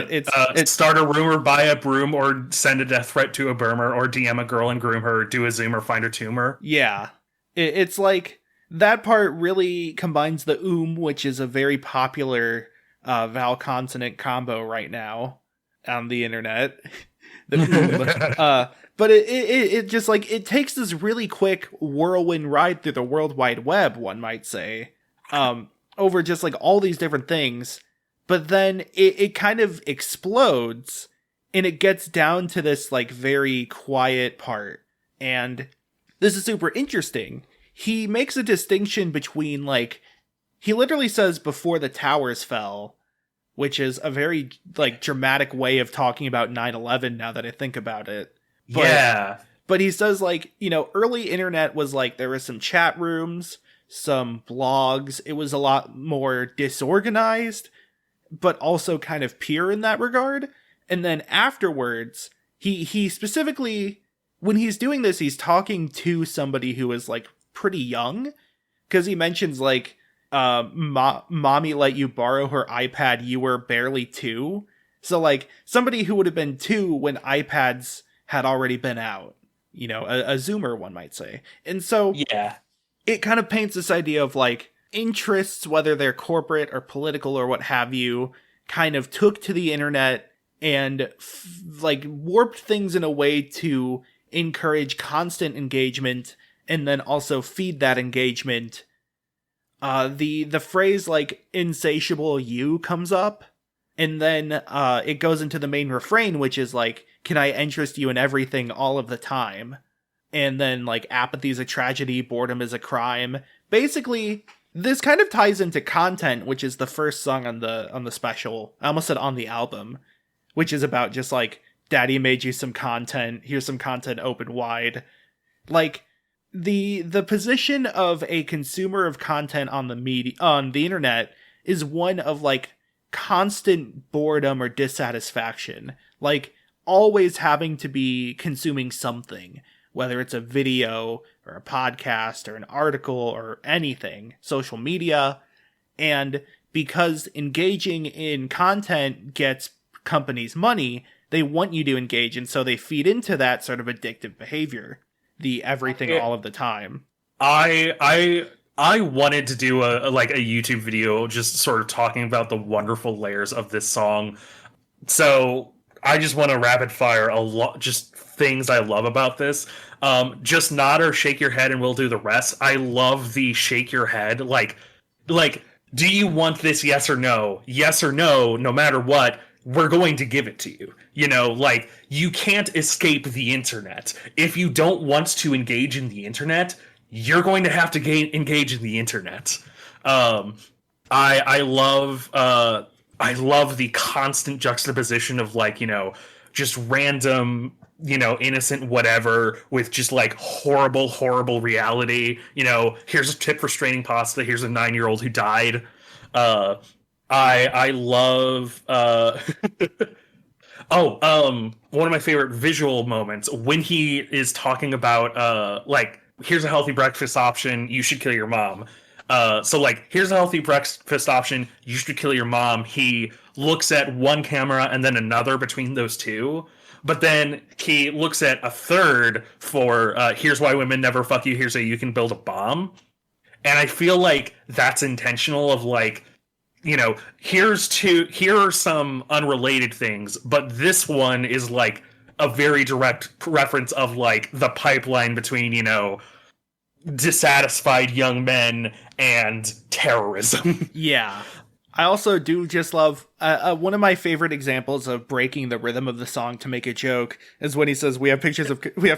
it's start a rumor, buy a broom, or send a death threat to a Burmer, or DM a girl and groom her, do a Zoom, or find her tumor. Yeah. It's like, that part really combines the which is a very popular vowel consonant combo right now on the internet. But it just like, it takes this really quick whirlwind ride through the World Wide Web, one might say, over just like all these different things. But then it kind of explodes and it gets down to this like very quiet part. And this is super interesting. He makes a distinction between like, he literally says before the towers fell, which is a very like dramatic way of talking about 9/11 now that I think about it. But, yeah. But he says like, you know, early internet was like, there was some chat rooms, some blogs. It was a lot more disorganized, but also kind of pure in that regard. And then afterwards, he specifically, when he's doing this, he's talking to somebody who is like pretty young, because he mentions like, mommy let you borrow her iPad, you were barely 2. So like somebody who would have been 2 when iPads had already been out, you know, a Zoomer, one might say. And so yeah, it kind of paints this idea of like, interests, whether they're corporate or political or what have you, kind of took to the internet and like warped things in a way to encourage constant engagement and then also feed that engagement. The phrase like insatiable you comes up, and then it goes into the main refrain, which is like, can I interest you in everything all of the time? And then like, apathy is a tragedy, boredom is a crime. Basically, this kind of ties into Content, which is the first song on the special. I almost said on the album, which is about just like, daddy made you some content, here's some content open wide. Like, the position of a consumer of content on the internet is one of like constant boredom or dissatisfaction. Like, always having to be consuming something, whether it's a video or a podcast or an article or anything, social media. And because engaging in content gets companies money, they want you to engage. And so they feed into that sort of addictive behavior, the everything all of the time. I wanted to do a YouTube video just sort of talking about the wonderful layers of this song. So I just want to rapid fire a lot, just things I love about this. Just nod or shake your head and we'll do the rest. I love the shake your head. Like, do you want this? Yes or no? Yes or no, no matter what, we're going to give it to you. You know, like, you can't escape the internet. If you don't want to engage in the internet, you're going to have to engage in the internet. I love the constant juxtaposition of like, just random, innocent whatever with just like horrible reality. Here's a tip for straining pasta. Here's a 9-year-old who died. I love one of my favorite visual moments when he is talking about like, here's a healthy breakfast option, you should kill your mom. So like, here's a healthy breakfast option, you should kill your mom. He looks at one camera and then another between those two, but then he looks at a third for here's why women never fuck you, here's how you can build a bomb. And I feel like that's intentional of like, here are some unrelated things, but this one is like a very direct reference of like the pipeline between, dissatisfied young men and terrorism. Yeah. I also do just love one of my favorite examples of breaking the rhythm of the song to make a joke is when he says we have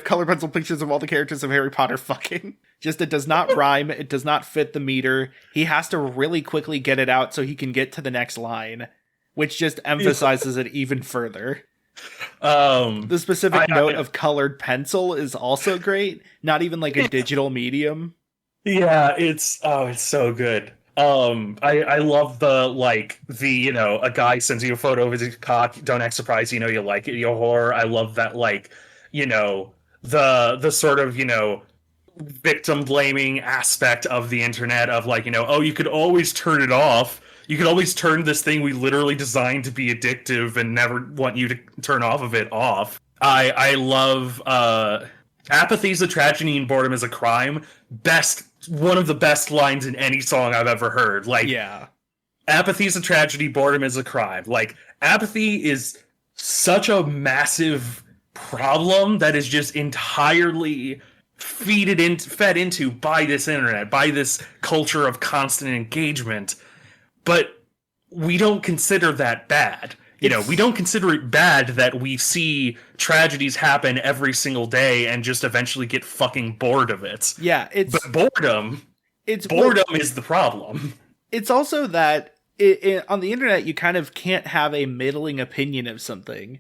color pencil pictures of all the characters of Harry Potter fucking. Just it does not rhyme, it does not fit the meter. He has to really quickly get it out so he can get to the next line, which just emphasizes it even further. The specific note of colored pencil is also great. Not even like a digital medium. Yeah, it's so good. I love the a guy sends you a photo of his cock, don't act surprised, you like it, you whore. I love that, the sort of, victim blaming aspect of the internet of like, oh, you could always turn it off. You could always turn this thing we literally designed to be addictive and never want you to turn off of it off. I love apathy is a tragedy and boredom is a crime. One of the best lines in any song I've ever heard. Like, yeah, apathy is a tragedy, boredom is a crime. Like, apathy is such a massive problem that is just entirely fed into by this internet, by this culture of constant engagement. But we don't consider that bad. We don't consider it bad that we see tragedies happen every single day and just eventually get fucking bored of it. Yeah, but boredom is the problem. It's also that on the internet you kind of can't have a middling opinion of something.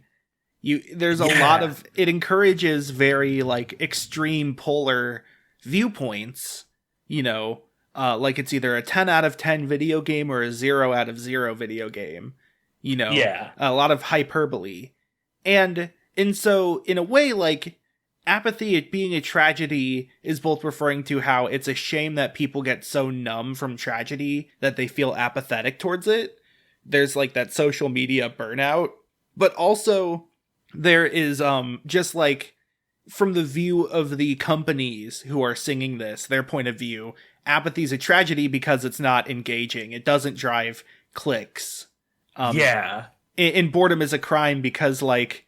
There's a lot of, it encourages very like extreme polar viewpoints. Like it's either a 10 out of 10 video game or a 0 out of 0 video game. A lot of hyperbole. And so, in a way, like, apathy, it being a tragedy, is both referring to how it's a shame that people get so numb from tragedy that they feel apathetic towards it. There's, like, that social media burnout. But also, there is, just, like, from the view of the companies who are singing this, their point of view, apathy is a tragedy because it's not engaging. It doesn't drive clicks. And boredom is a crime because, like,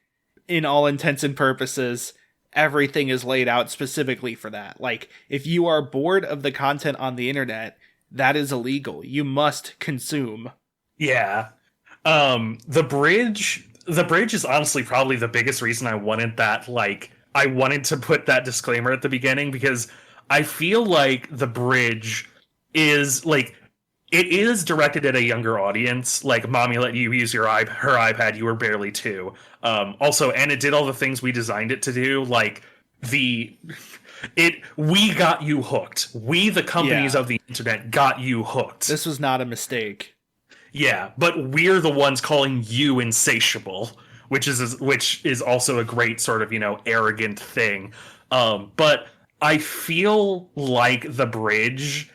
in all intents and purposes, everything is laid out specifically for that. Like, if you are bored of the content on the internet, that is illegal. You must consume. Yeah. The bridge is honestly probably the biggest reason I wanted that, like, I wanted to put that disclaimer at the beginning, because I feel like the bridge is, like, it is directed at a younger audience. Like, mommy let you use her iPad, you were barely 2. Also, and it did all the things we designed it to do. Like, we got you hooked. We, the companies of the internet, got you hooked. This was not a mistake. Yeah, but we're the ones calling you insatiable, which is also a great sort of, arrogant thing. But I feel like the bridge,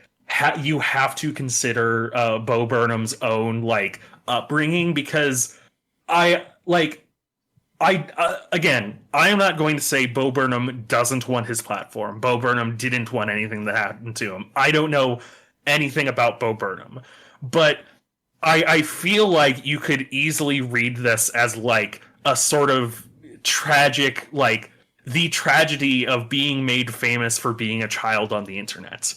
you have to consider Bo Burnham's own, like, upbringing, because I am not going to say Bo Burnham doesn't want his platform. Bo Burnham didn't want anything that happened to him. I don't know anything about Bo Burnham, but I feel like you could easily read this as, like, a sort of tragic, like, the tragedy of being made famous for being a child on the internet.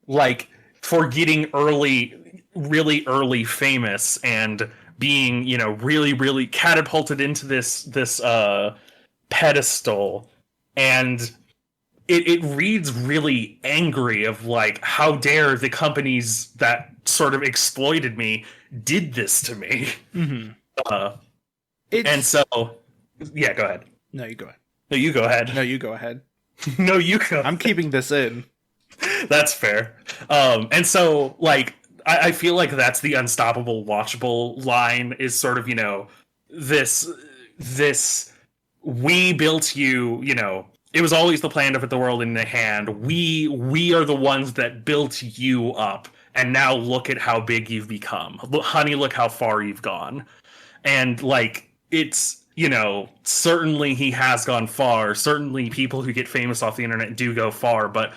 Like, for getting really early famous and being, really, really catapulted into this pedestal, and it reads really angry of like, how dare the companies that sort of exploited me did this to me. Mm-hmm. And so, yeah, go ahead. No, you go ahead. No, you go ahead. No, you go ahead. No, you go. I'm keeping this in. That's fair. And so, like, I feel like that's the unstoppable, watchable line is sort of, you know, this, we built you, you know, it was always the plan to put the world in the hand. We are the ones that built you up. And now look at how big you've become. Honey, look how far you've gone. And, like, it's, you know, certainly he has gone far. Certainly people who get famous off the internet do go far. But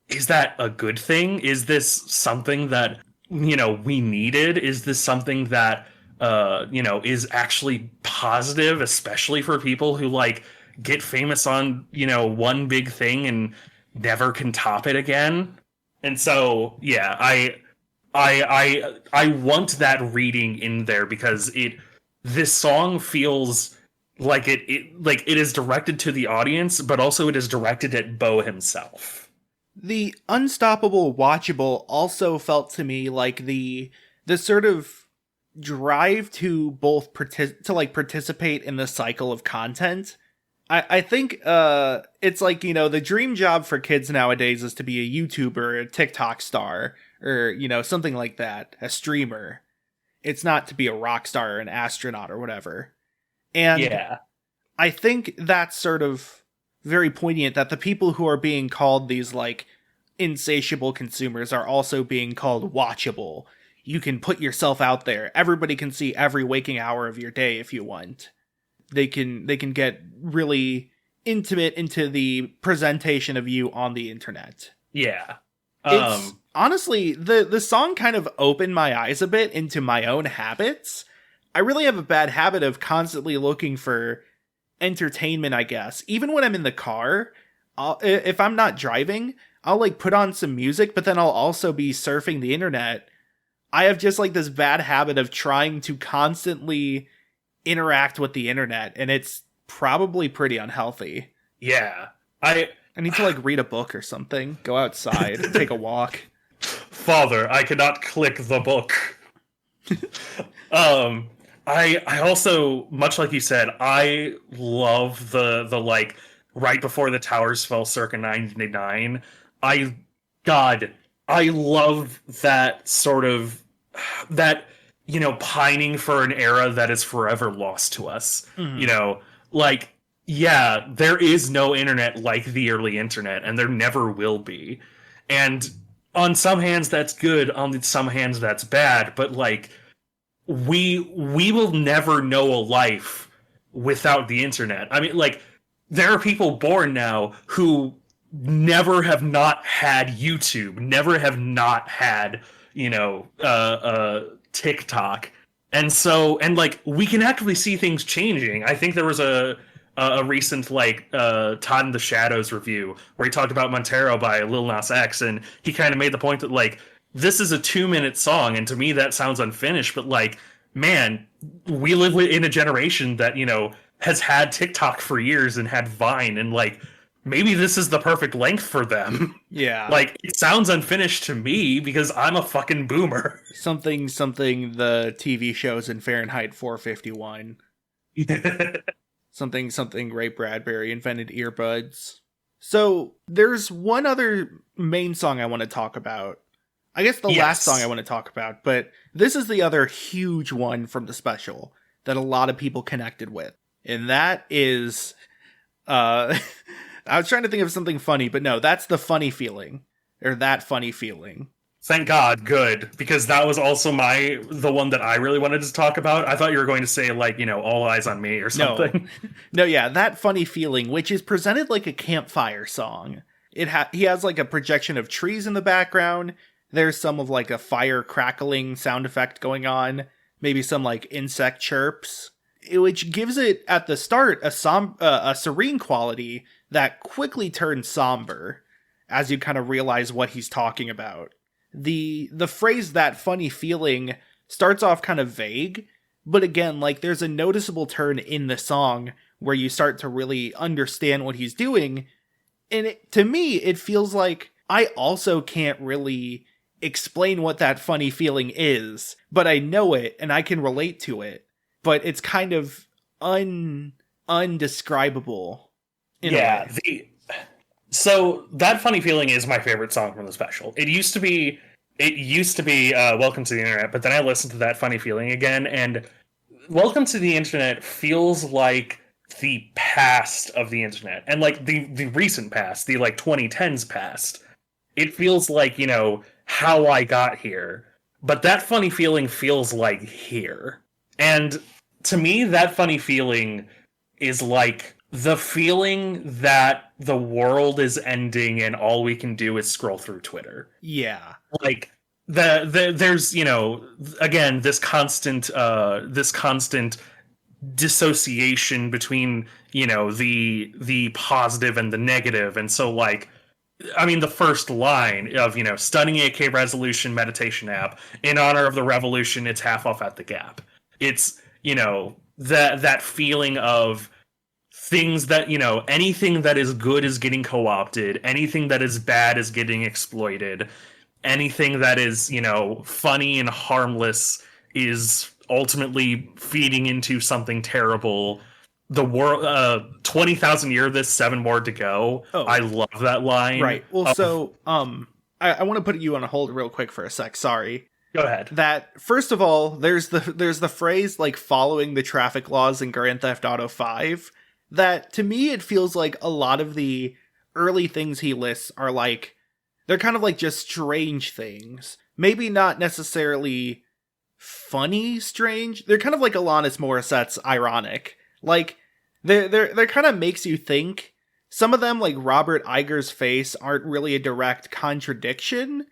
is that a good thing? Is this something that, you know, we needed? Is this something that, you know, is actually positive, especially for people who, like, get famous on, you know, one big thing and never can top it again? And so, yeah, I want that reading in there because this song feels like it is directed to the audience, but also it is directed at Bo himself. The unstoppable watchable also felt to me like the sort of drive to both participate in the cycle of content. I think it's like, you know, the dream job for kids nowadays is to be a YouTuber, a TikTok star, or, you know, something like that, a streamer. It's not to be a rock star or an astronaut or whatever. And yeah. I think that's sort of very poignant that the people who are being called these, like, insatiable consumers are also being called watchable. You can put yourself out there. Everybody can see every waking hour of your day if you want. They can get really intimate into the presentation of you on the internet. Yeah. It's honestly, the song kind of opened my eyes a bit into my own habits. I really have a bad habit of constantly looking for entertainment, I guess. Even when I'm in the car, if I'm not driving, I'll like put on some music, but then I'll also be surfing the internet. I have just like this bad habit of trying to constantly interact with the internet, and it's probably pretty unhealthy. Yeah. I need to like read a book or something, go outside, take a walk. Father, I cannot click the book. I also, much like you said, I love the like right before the towers fell circa 99. I love that sort of that, you know, pining for an era that is forever lost to us. Mm-hmm. You know, like, yeah, there is no internet like the early internet, and there never will be. And on some hands that's good, on some hands that's bad, but like we will never know a life without the internet. I mean, like, there are people born now who never have not had YouTube, never have not had, you know, TikTok. And so, and like, we can actively see things changing. I think there was a recent like Todd in the Shadows review where he talked about Montero by Lil Nas X, and he kind of made the point that like, this is a 2-minute song, and to me that sounds unfinished, but like, man, we live in a generation that, you know, has had TikTok for years and had Vine, and like, maybe this is the perfect length for them. Yeah. Like, it sounds unfinished to me because I'm a fucking boomer. Something the TV shows in Fahrenheit 451. Something Ray Bradbury invented earbuds. So there's one other main song I want to talk about. I guess the last song I want to talk about, but this is the other huge one from the special that a lot of people connected with. And that is, I was trying to think of something funny, but no, that's the funny feeling, or that funny feeling. Thank God, good, because that was also the one that I really wanted to talk about. I thought you were going to say, like, you know, All Eyes on Me or something. No, yeah, that funny feeling, which is presented like a campfire song. He has like a projection of trees in the background. There's some of like a fire crackling sound effect going on, maybe some like insect chirps, which gives it at the start a serene quality that quickly turns somber as you kind of realize what he's talking about. The phrase "that funny feeling" starts off kind of vague, but again, like, there's a noticeable turn in the song where you start to really understand what he's doing, And to me, it feels like I also can't really explain what that funny feeling is, but I know it and I can relate to it. But it's kind of undescribable. Yeah, so that funny feeling is my favorite song from the special. It used to be Welcome to the Internet, but then I listened to that funny feeling again, and Welcome to the Internet feels like the past of the internet, and like the recent past, the like 2010s past. It feels like, how I got here. But that funny feeling feels like here. And to me, that funny feeling is like the feeling that the world is ending and all we can do is scroll through Twitter. Yeah. Like there's, again, this constant dissociation between, the positive and the negative. And so like, I mean, the first line of, stunning 8K resolution meditation app in honor of the revolution, it's half off at the Gap. It's, that feeling of things that, anything that is good is getting co-opted, anything that is bad is getting exploited, anything that is, funny and harmless is ultimately feeding into something terrible. The world, 20,000 year this, 7 more to go. Oh. I love that line. Right. Well, so, I want to put you on a hold real quick for a sec. Sorry. Go ahead. That, first of all, there's the phrase, like, following the traffic laws in Grand Theft Auto 5, that, to me, it feels like a lot of the early things he lists are, like, they're kind of, like, just strange things. Maybe not necessarily funny strange. They're kind of like Alanis Morissette's Ironic. Like, they're kind of makes you think. Some of them, like Robert Iger's face, aren't really a direct contradiction,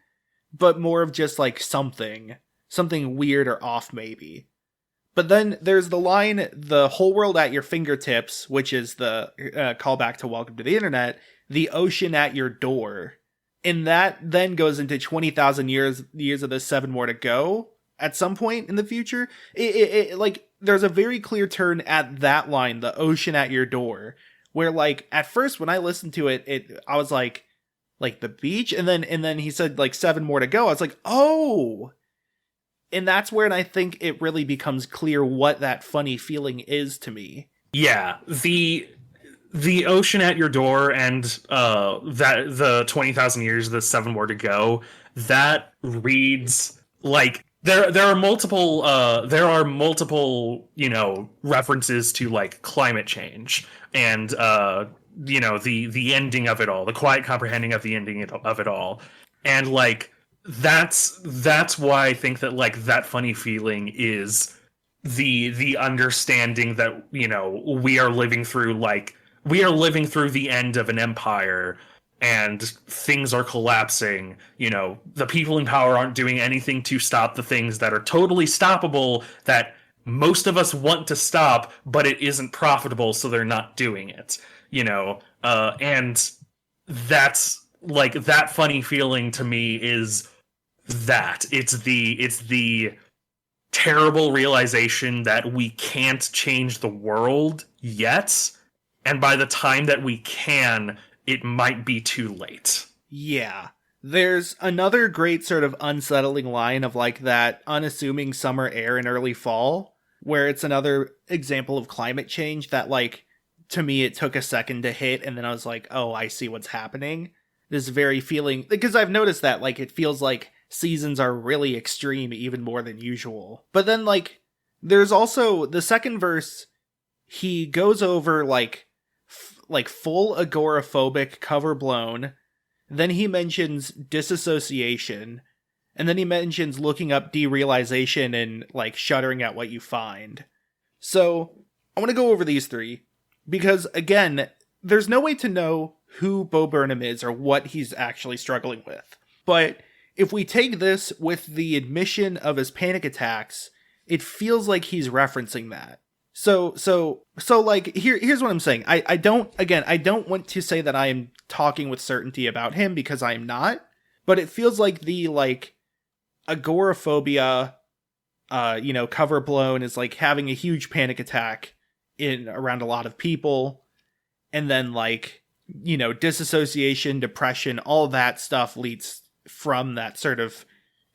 but more of just, like, something weird or off, maybe. But then there's the line, the whole world at your fingertips, which is the callback to Welcome to the Internet, the ocean at your door. And that then goes into 20,000 years of the 7 more to go at some point in the future. It like, there's a very clear turn at that line, the ocean at your door, where, like, at first when I listened to it, I was like the beach, and then he said, like, 7 more to go. I was like, oh. And that's where I think it really becomes clear what that funny feeling is to me. Yeah, the ocean at your door and that the 20,000 years, the 7 more to go, that reads like there are multiple references to, like, climate change and the ending of it all, the quiet comprehending of the ending of it all, and like that's why I think that, like, that funny feeling is the understanding that, we are living through the end of an empire and things are collapsing. The people in power aren't doing anything to stop the things that are totally stoppable, that most of us want to stop, but it isn't profitable, so they're not doing it. And that's, like, that funny feeling to me is that it's the terrible realization that we can't change the world yet, and by the time that we can, it might be too late. Yeah. There's another great sort of unsettling line of, like, that unassuming summer air in early fall, where it's another example of climate change that, like, to me, it took a second to hit, and then I was like, oh, I see what's happening. This very feeling, because I've noticed that, like, it feels like seasons are really extreme, even more than usual. But then, like, there's also the second verse, he goes over, like full agoraphobic, cover blown. Then he mentions disassociation, and then he mentions looking up derealization and, like, shuddering at what you find. So I want to go over these three because, again, there's no way to know who Bo Burnham is or what he's actually struggling with. But if we take this with the admission of his panic attacks, it feels like he's referencing that. So like, here's what I'm saying. I don't want to say that I am talking with certainty about him, because I am not, but it feels like the, like, agoraphobia, cover blown is like having a huge panic attack around a lot of people. And then, like, disassociation, depression, all that stuff leads from that sort of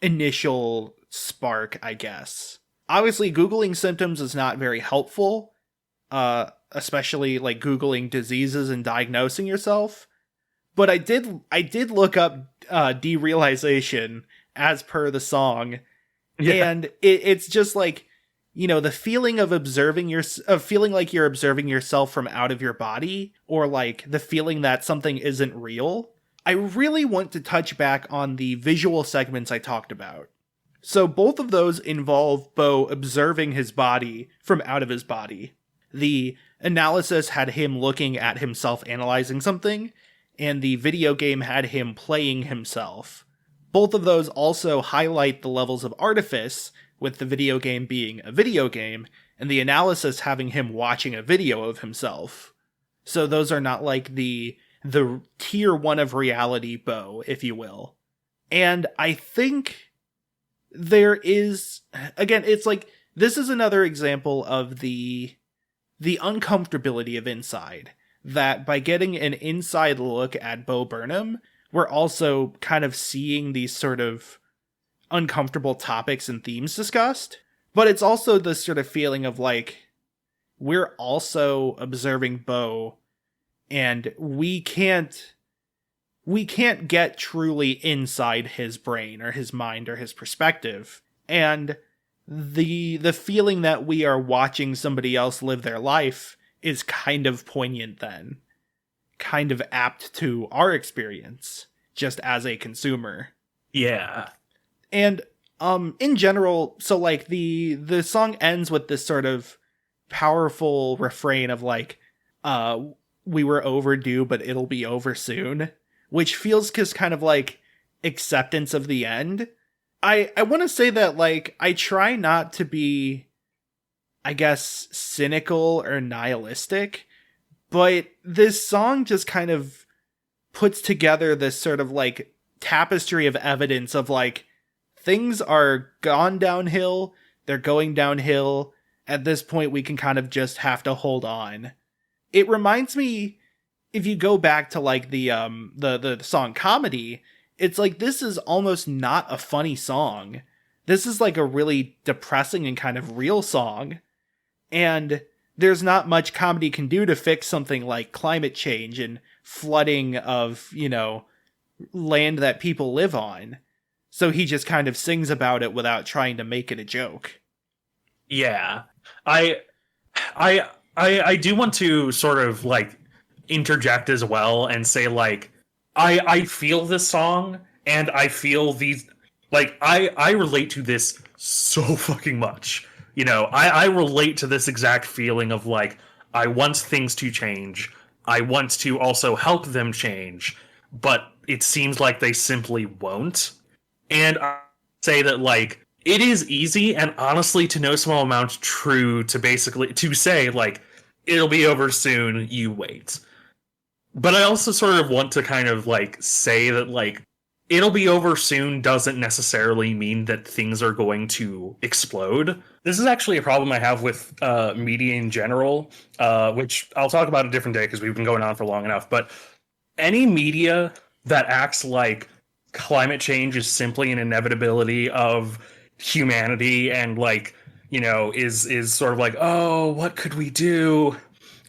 initial spark, I guess. Obviously, Googling symptoms is not very helpful, especially like Googling diseases and diagnosing yourself. But I did look up derealization as per the song, and it's just like, the feeling of feeling like you're observing yourself from out of your body, or like the feeling that something isn't real. I really want to touch back on the visual segments I talked about. So both of those involve Bo observing his body from out of his body. The analysis had him looking at himself analyzing something, and the video game had him playing himself. Both of those also highlight the levels of artifice, with the video game being a video game, and the analysis having him watching a video of himself. So those are not like the tier 1 of reality Bo, if you will. And I think there is, again, it's like, this is another example of the uncomfortability of Inside. That by getting an inside look at Bo Burnham, we're also kind of seeing these sort of uncomfortable topics and themes discussed. But it's also this sort of feeling of like, we're also observing Bo, and we can't get truly inside his brain or his mind or his perspective. And the feeling that we are watching somebody else live their life is kind of poignant then. Kind of apt to our experience, just as a consumer. Yeah. And in general, so like the song ends with this sort of powerful refrain of like, we were overdue, but it'll be over soon, which feels just kind of like acceptance of the end. I want to say that, like, I try not to be, I guess, cynical or nihilistic, but this song just kind of puts together this sort of like tapestry of evidence of like, things are gone downhill, they're going downhill. At this point, we can kind of just have to hold on. It reminds me, if you go back to like the song Comedy, it's like, this is almost not a funny song. This is like a really depressing and kind of real song. And there's not much comedy can do to fix something like climate change and flooding of, land that people live on. So he just kind of sings about it without trying to make it a joke. Yeah. I do want to sort of like interject as well and say, like, I feel this song, and I feel these, like, I relate to this so fucking much. I relate to this exact feeling of like, I want things to change. I want to also help them change, but it seems like they simply won't. And I say that, like, it is easy and honestly to no small amount true to say, like, it'll be over soon, you wait. But I also sort of want to kind of like say that, like, it'll be over soon doesn't necessarily mean that things are going to explode. This is actually a problem I have with media in general, which I'll talk about a different day because we've been going on for long enough. But any media that acts like climate change is simply an inevitability of humanity and, like, is sort of like, oh, what could we do,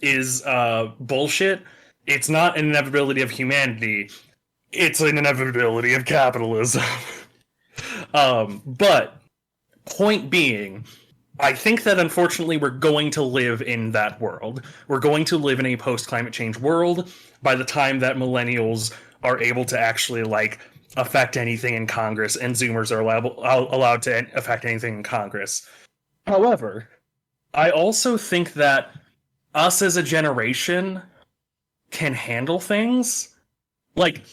is bullshit. It's not an inevitability of humanity. It's an inevitability of capitalism. But point being, I think that unfortunately we're going to live in that world. We're going to live in a post-climate change world by the time that millennials are able to actually, like, affect anything in Congress, and Zoomers are allowed to affect anything in Congress. However, I also think that us as a generation can handle things. Like,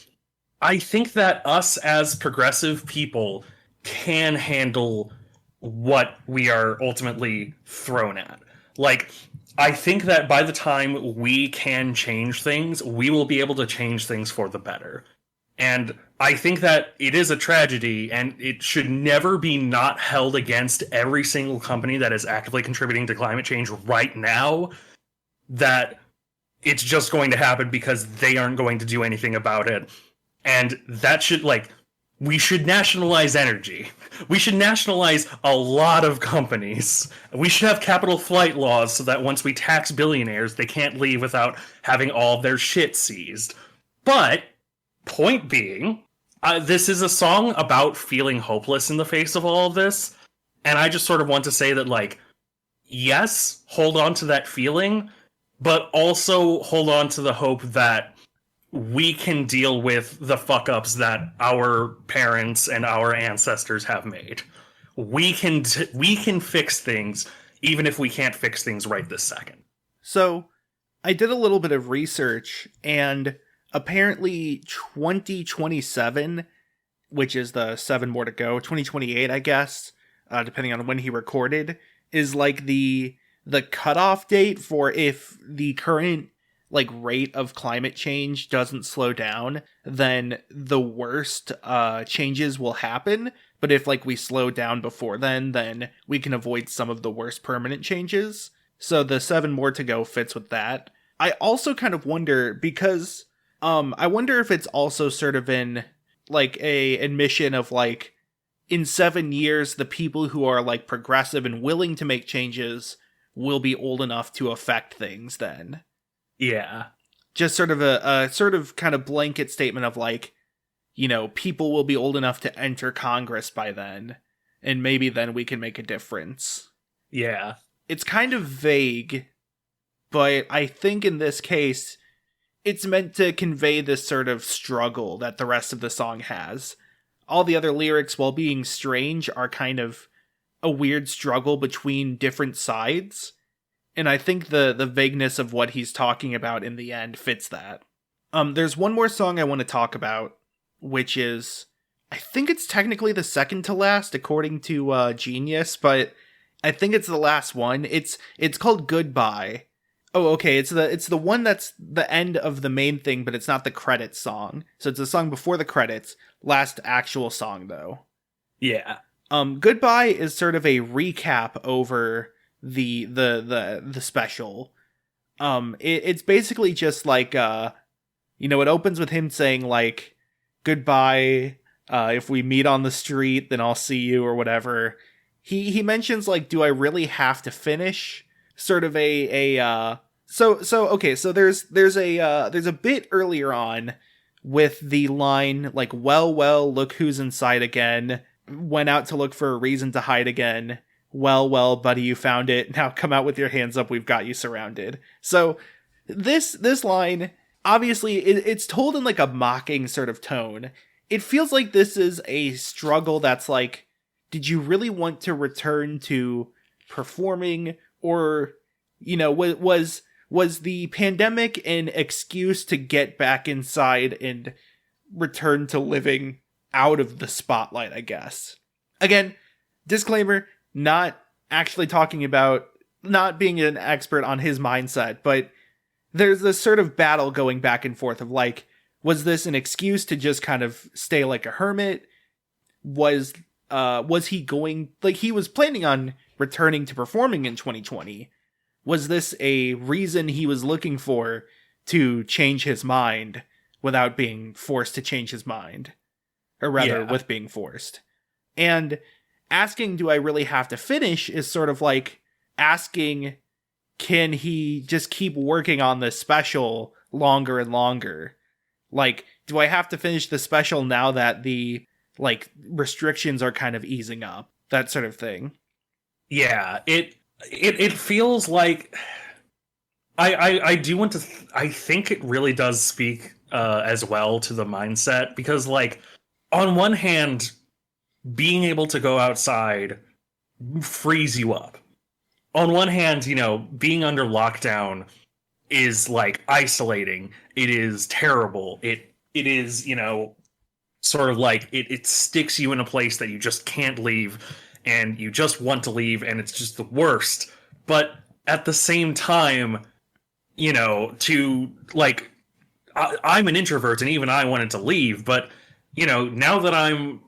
I think that us as progressive people can handle what we are ultimately thrown at. Like, I think that by the time we can change things, we will be able to change things for the better. And I think that it is a tragedy, and it should never be not held against every single company that is actively contributing to climate change right now, that it's just going to happen because they aren't going to do anything about it. And that should, like, we should nationalize energy. We should nationalize a lot of companies. We should have capital flight laws so that once we tax billionaires, they can't leave without having all of their shit seized. But, point being, this is a song about feeling hopeless in the face of all of this. And I just sort of want to say that, like, yes, hold on to that feeling, but also hold on to the hope that we can deal with the fuck-ups that our parents and our ancestors have made. We can fix things, even if we can't fix things right this second. So, I did a little bit of research, and apparently 2027, which is the 7 more to go, 2028, I guess, depending on when he recorded, is like the cutoff date for if the current like rate of climate change doesn't slow down, then the worst changes will happen. But if like we slow down before then we can avoid some of the worst permanent changes. So the 7 more to go fits with that. I also kind of wonder, because I wonder if it's also sort of in like a admission of like, in 7 years, the people who are like progressive and willing to make changes will be old enough to affect things then. Yeah. Just sort of a sort of kind of blanket statement of like, you know, people will be old enough to enter Congress by then, and maybe then we can make a difference. Yeah. It's kind of vague, but I think in this case, it's meant to convey this sort of struggle that the rest of the song has. All the other lyrics, while being strange, are kind of a weird struggle between different sides. And I think the vagueness of what he's talking about in the end fits that. There's one more song I want to talk about, which is, I think it's technically the second to last, according to Genius, but I think it's the last one. It's called Goodbye. Oh, okay, it's the one that's the end of the main thing, but it's not the credits song. So it's a song before the credits, last actual song, though. Yeah. Goodbye is sort of a recap over the special. It's basically just like, you know, it opens with him saying like, goodbye, if we meet on the street, then I'll see you, or whatever. He mentions like, do I really have to finish? Sort of okay, so there's a bit earlier on with the line like, well, look who's inside again, went out to look for a reason to hide again. Well, buddy, you found it. Now come out with your hands up. We've got you surrounded. So this line, obviously, it's told in like a mocking sort of tone. It feels like this is a struggle that's like, did you really want to return to performing, or, you know, was the pandemic an excuse to get back inside and return to living out of the spotlight, I guess. Again, disclaimer, not actually talking about, not being an expert on his mindset, but there's this sort of battle going back and forth of like, was this an excuse to just kind of stay like a hermit? Was he going, like, he was planning on returning to performing in 2020. Was this a reason he was looking for to change his mind without being forced to change his mind? Or rather, with being forced. And asking, do I really have to finish, is sort of like asking, can he just keep working on this special longer and longer? Like, do I have to finish the special now that the, like, restrictions are kind of easing up? That sort of thing. Yeah, it feels like I do want to. I think it really does speak as well to the mindset, because, like, on one hand, being able to go outside frees you up. On one hand, you know, being under lockdown is like isolating. It is terrible. It is, you know, sort of like it sticks you in a place that you just can't leave, and you just want to leave, and it's just the worst. But at the same time, you know, to like, I'm an introvert, and even I wanted to leave, but, you know, now that I'm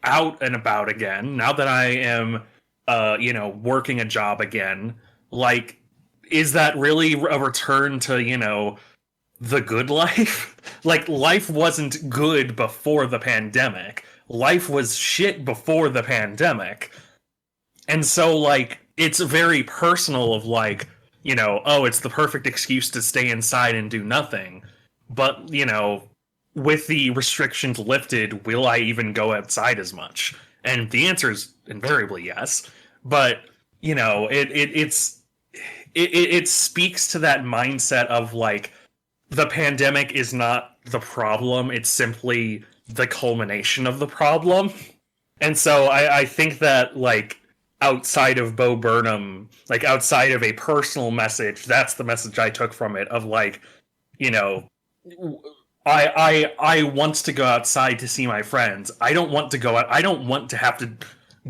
out and about again, now that I am, you know, working a job again, like, is that really a return to, the good life? Like, life wasn't good before the pandemic. Life was shit before the pandemic. And so, like, it's very personal of, like, oh, it's the perfect excuse to stay inside and do nothing. But, with the restrictions lifted, will I even go outside as much? And the answer is invariably yes. But, it speaks to that mindset of, like, the pandemic is not the problem, it's simply the culmination of the problem. And so I think that, like, outside of Bo Burnham, like, outside of a personal message, that's the message I took from it, of, like, I want to go outside to see my friends. I don't want to go out. I don't want to have to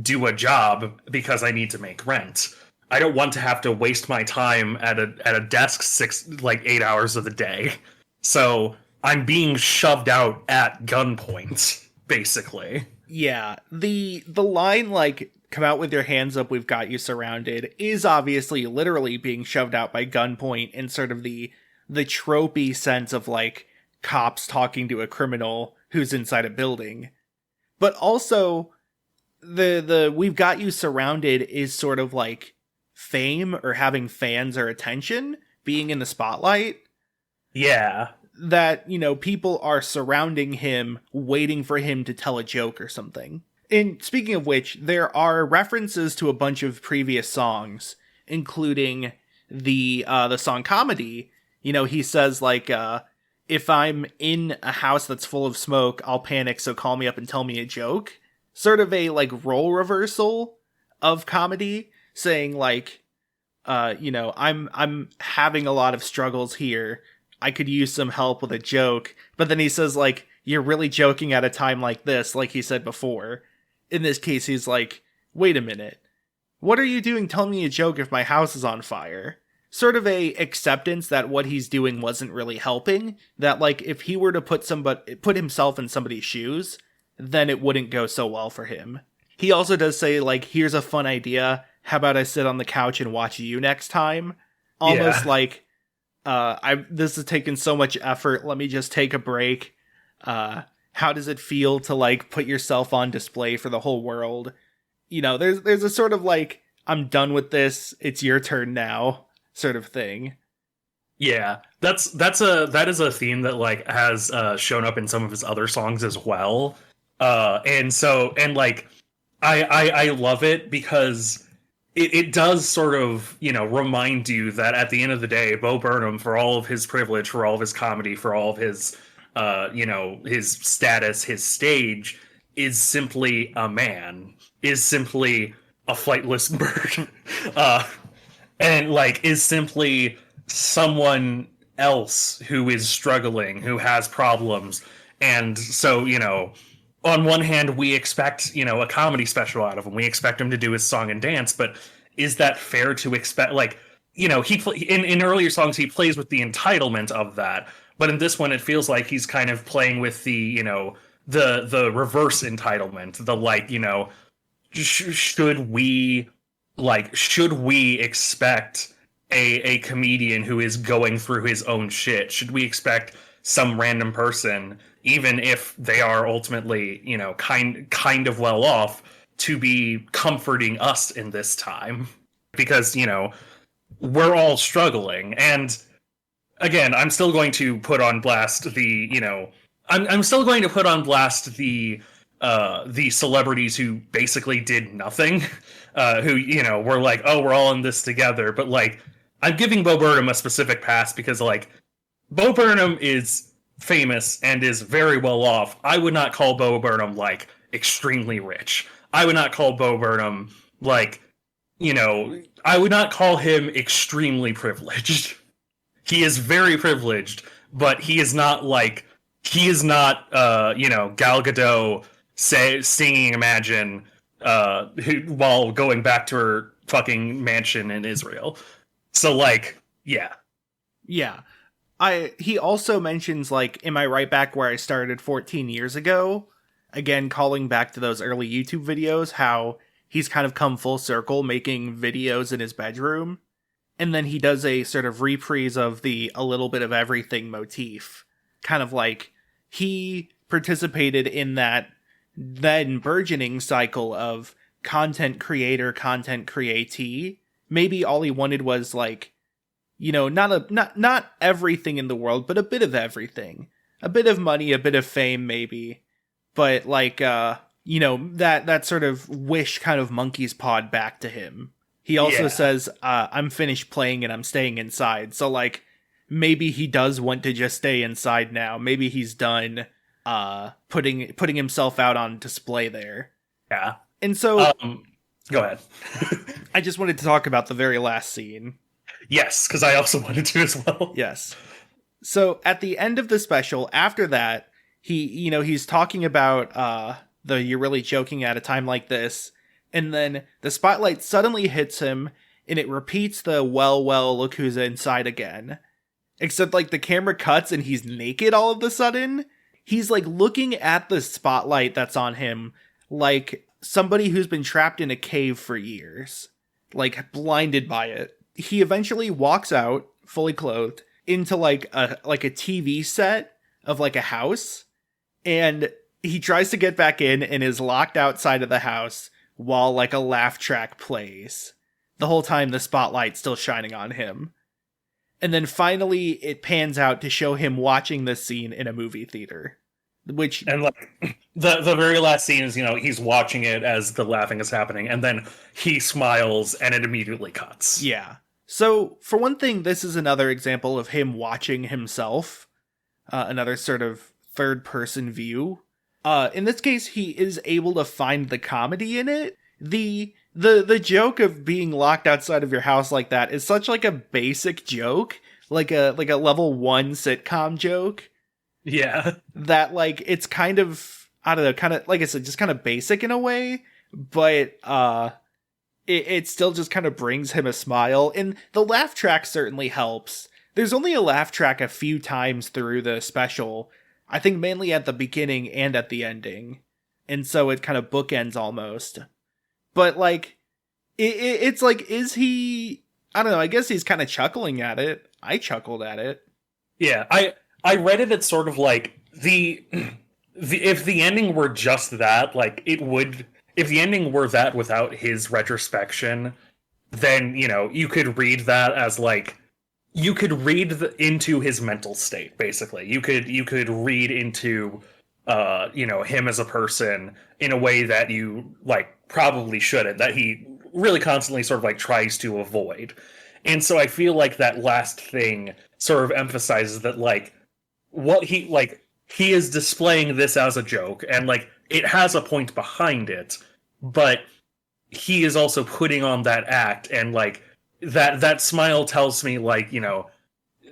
do a job because I need to make rent. I don't want to have to waste my time at a desk 8 hours of the day. So I'm being shoved out at gunpoint, basically. Yeah, the line, like, come out with your hands up, we've got you surrounded, is obviously literally being shoved out by gunpoint in sort of the tropey sense of, like, cops talking to a criminal who's inside a building. But also, the we've got you surrounded is sort of like fame or having fans or attention, being in the spotlight. Yeah. That, people are surrounding him, waiting for him to tell a joke or something. And speaking of which, there are references to a bunch of previous songs, including the song Comedy. He says, like, if I'm in a house that's full of smoke, I'll panic, so call me up and tell me a joke. Sort of a, like, role reversal of Comedy, saying, like, I'm having a lot of struggles here. I could use some help with a joke. But then he says, like, you're really joking at a time like this, like he said before. In this case, he's like, wait a minute. What are you doing telling me a joke if my house is on fire? Sort of a acceptance that what he's doing wasn't really helping. That, like, if he were to put himself in somebody's shoes, then it wouldn't go so well for him. He also does say, like, here's a fun idea. How about I sit on the couch and watch you next time? Almost like, this has taken so much effort. Let me just take a break. How does it feel to, like, put yourself on display for the whole world? There's a sort of, like, I'm done with this. It's your turn now sort of thing. Yeah, that is a theme that, like, has shown up in some of his other songs as well. I love it because it does sort of, remind you that at the end of the day, Bo Burnham, for all of his privilege, for all of his comedy, for all of his, his status, his stage, is simply a man, is simply a flightless bird, and, like, is simply someone else who is struggling, who has problems. And so, on one hand, we expect, a comedy special out of him. We expect him to do his song and dance, but is that fair to expect? Like, in earlier songs, he plays with the entitlement of that. But in this one, it feels like he's kind of playing with the, the reverse entitlement. The, like, should we expect a comedian who is going through his own shit? Should we expect some random person, even if they are ultimately, kind of well off, to be comforting us in this time? Because, we're all struggling. And again, I'm still going to put on blast the, I'm still going to put on blast the celebrities who basically did nothing, who, were like, oh, we're all in this together. But, like, I'm giving Bo Burnham a specific pass because, like, Bo Burnham is famous and is very well off. I would not call Bo Burnham, like, extremely rich. I would not call Bo Burnham, like, I would not call him extremely privileged. He is very privileged, but he is not, Gal Gadot singing Imagine while going back to her fucking mansion in Israel. So, like, yeah. Yeah. He also mentions, like, am I right back where I started 14 years ago? Again, calling back to those early YouTube videos, how he's kind of come full circle making videos in his bedroom. And then he does a sort of reprise of the a little bit of everything motif. Kind of like he participated in that then burgeoning cycle of content creator, content createe. Maybe all he wanted was like, you know, not everything in the world, but a bit of everything. A bit of money, a bit of fame, maybe. But like, you know, that sort of wish kind of monkey's pawed back to him. He also says, I'm finished playing and I'm staying inside. So like, maybe he does want to just stay inside now. Maybe he's done putting himself out on display there. Yeah. And so go ahead. I just wanted to talk about the very last scene. Yes, because I also wanted to as well. Yes. So at the end of the special, after that, he's talking about you're really joking at a time like this, and then the spotlight suddenly hits him, and it repeats the well, look who's inside again. Except like the camera cuts and he's naked all of a sudden. He's like looking at the spotlight that's on him like somebody who's been trapped in a cave for years, like blinded by it. He eventually walks out, fully clothed, into like a TV set of like a house, and he tries to get back in and is locked outside of the house while like a laugh track plays. The whole time the spotlight's still shining on him. And then finally it pans out to show him watching this scene in a movie theater. And like the very last scene is, you know, he's watching it as the laughing is happening, and then he smiles and it immediately cuts. Yeah. So, for one thing, this is another example of him watching himself. Another sort of third-person view. In this case, he is able to find the comedy in it. The joke of being locked outside of your house like that is such like a basic joke. Like a level 1 sitcom joke. Yeah. That, like, it's kind of, I don't know, kind of, like I said, just kind of basic in a way. But, it still just kind of brings him a smile, and the laugh track certainly helps. There's only a laugh track a few times through the special, I think mainly at the beginning and at the ending, and so it kind of bookends almost. But like, it's like, is he, I don't know, I guess he's kind of chuckling at it. I chuckled at it. Yeah, I read it as sort of like, if the ending were just that, like, it would... If the ending were that without his retrospection, then, you know, you could read that as, like, you could read into his mental state, basically. You could read into, you know, him as a person in a way that you, like, probably shouldn't, that he really constantly sort of, like, tries to avoid. And so I feel like that last thing sort of emphasizes that, like, he is displaying this as a joke, and, like, it has a point behind it, but he is also putting on that act, and like that smile tells me, like, you know,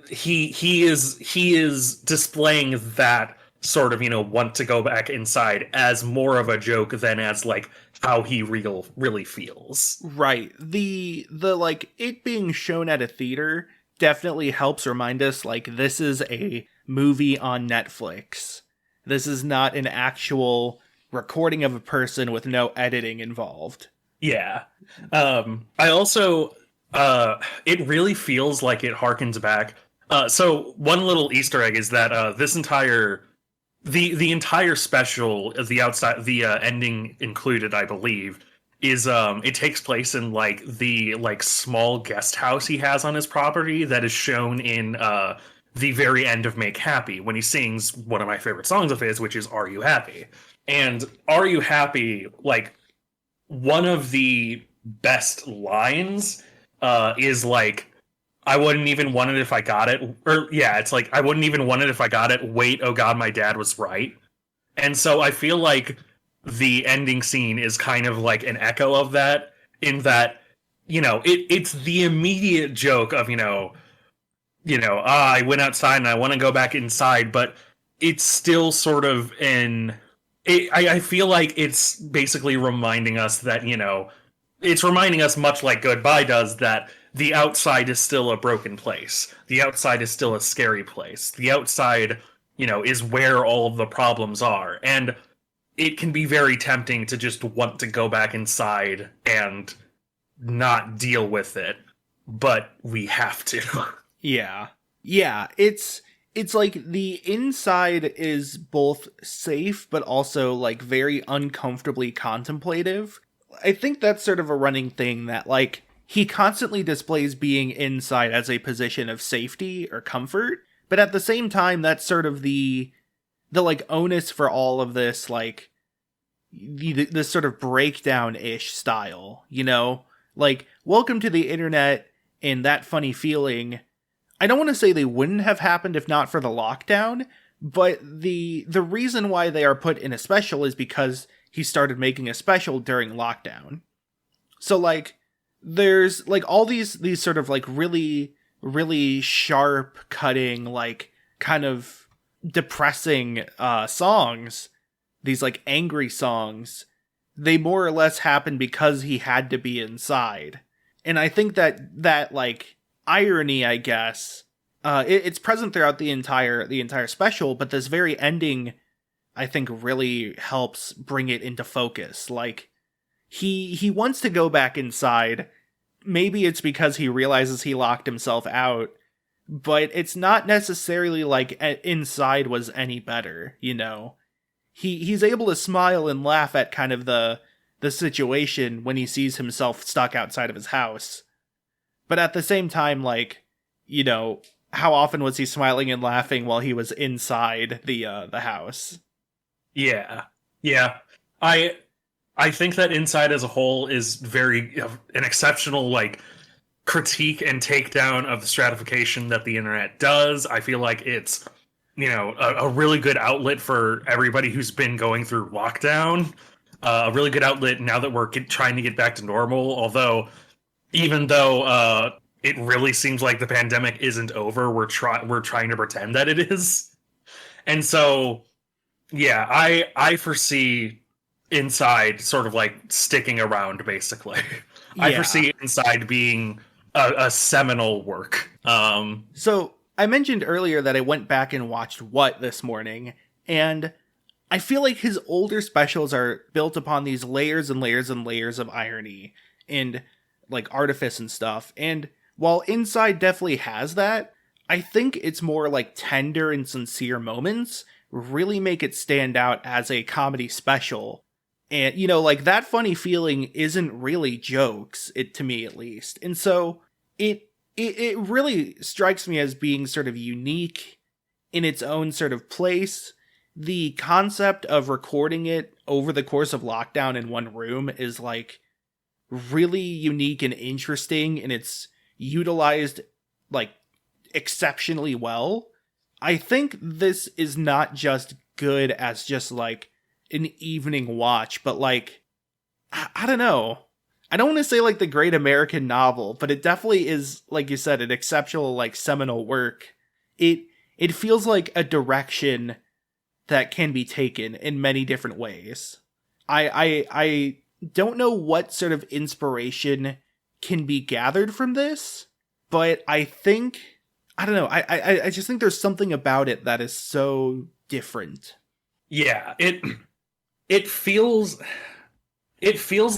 he is displaying that sort of, you know, want to go back inside as more of a joke than as like how he really feels. Right. The like it being shown at a theater definitely helps remind us, like, this is a movie on Netflix. This is not an actual recording of a person with no editing involved. Yeah. I also, it really feels like it harkens back. So one little Easter egg is that this entire, the entire special, the ending included, I believe, is it takes place in like the like small guest house he has on his property that is shown in the very end of Make Happy, when he sings one of my favorite songs of his, which is Are You Happy? And Are You Happy, like, one of the best lines is like, I wouldn't even want it if I got it. Or, yeah, it's like, I wouldn't even want it if I got it. Wait, oh God, my dad was right. And so I feel like the ending scene is kind of like an echo of that, in that, you know, it's the immediate joke of, I went outside and I want to go back inside, but it's still sort of I feel like it's basically reminding us that, you know, it's reminding us, much like Goodbye does, that the outside is still a broken place. The outside is still a scary place. The outside, you know, is where all of the problems are. And it can be very tempting to just want to go back inside and not deal with it. but we have to. Yeah. Yeah, it's like the inside is both safe but also like very uncomfortably contemplative. I think that's sort of a running thing that like he constantly displays being inside as a position of safety or comfort, but at the same time that's sort of the like onus for all of this like this sort of breakdown-ish style, you know? Like, welcome to the internet and that funny feeling. I don't want to say they wouldn't have happened if not for the lockdown, but the reason why they are put in a special is because he started making a special during lockdown. So, like, there's, like, all these sort of, like, really, really sharp, cutting, like, kind of depressing songs, these, like, angry songs, they more or less happen because he had to be inside. And I think that like, irony, I guess, it's present throughout the entire special, but this very ending, I think, really helps bring it into focus. Like, he wants to go back inside. Maybe it's because he realizes he locked himself out, but it's not necessarily like inside was any better, you know? He's able to smile and laugh at kind of the situation when he sees himself stuck outside of his house. But at the same time, like, you know, how often was he smiling and laughing while he was inside the house? Yeah. I think that Inside as a whole is very an exceptional like critique and takedown of the stratification that the internet does. I feel like it's, you know, a really good outlet for everybody who's been going through lockdown. A really good outlet now that we're trying to get back to normal. Although, even though it really seems like the pandemic isn't over, we're trying to pretend that it is. And so, yeah, I foresee Inside sort of like sticking around, basically. Yeah. I foresee Inside being a seminal work. So I mentioned earlier that I went back and watched What this morning, and I feel like his older specials are built upon these layers and layers and layers of irony and like artifice and stuff. And while Inside definitely has that, I think it's more like tender and sincere moments really make it stand out as a comedy special. And, you know, like that funny feeling isn't really jokes, to me at least. And so it really strikes me as being sort of unique in its own sort of place. The concept of recording it over the course of lockdown in one room is like really unique and interesting, and it's utilized like exceptionally well. I think this is not just good as just like an evening watch, but like, I don't know. I don't want to say like the great American novel, but it definitely is, like you said, an exceptional, like seminal work. It feels like a direction that can be taken in many different ways. I don't know what sort of inspiration can be gathered from this, but I think, I don't know, I just think there's something about it that is so different. Yeah, it feels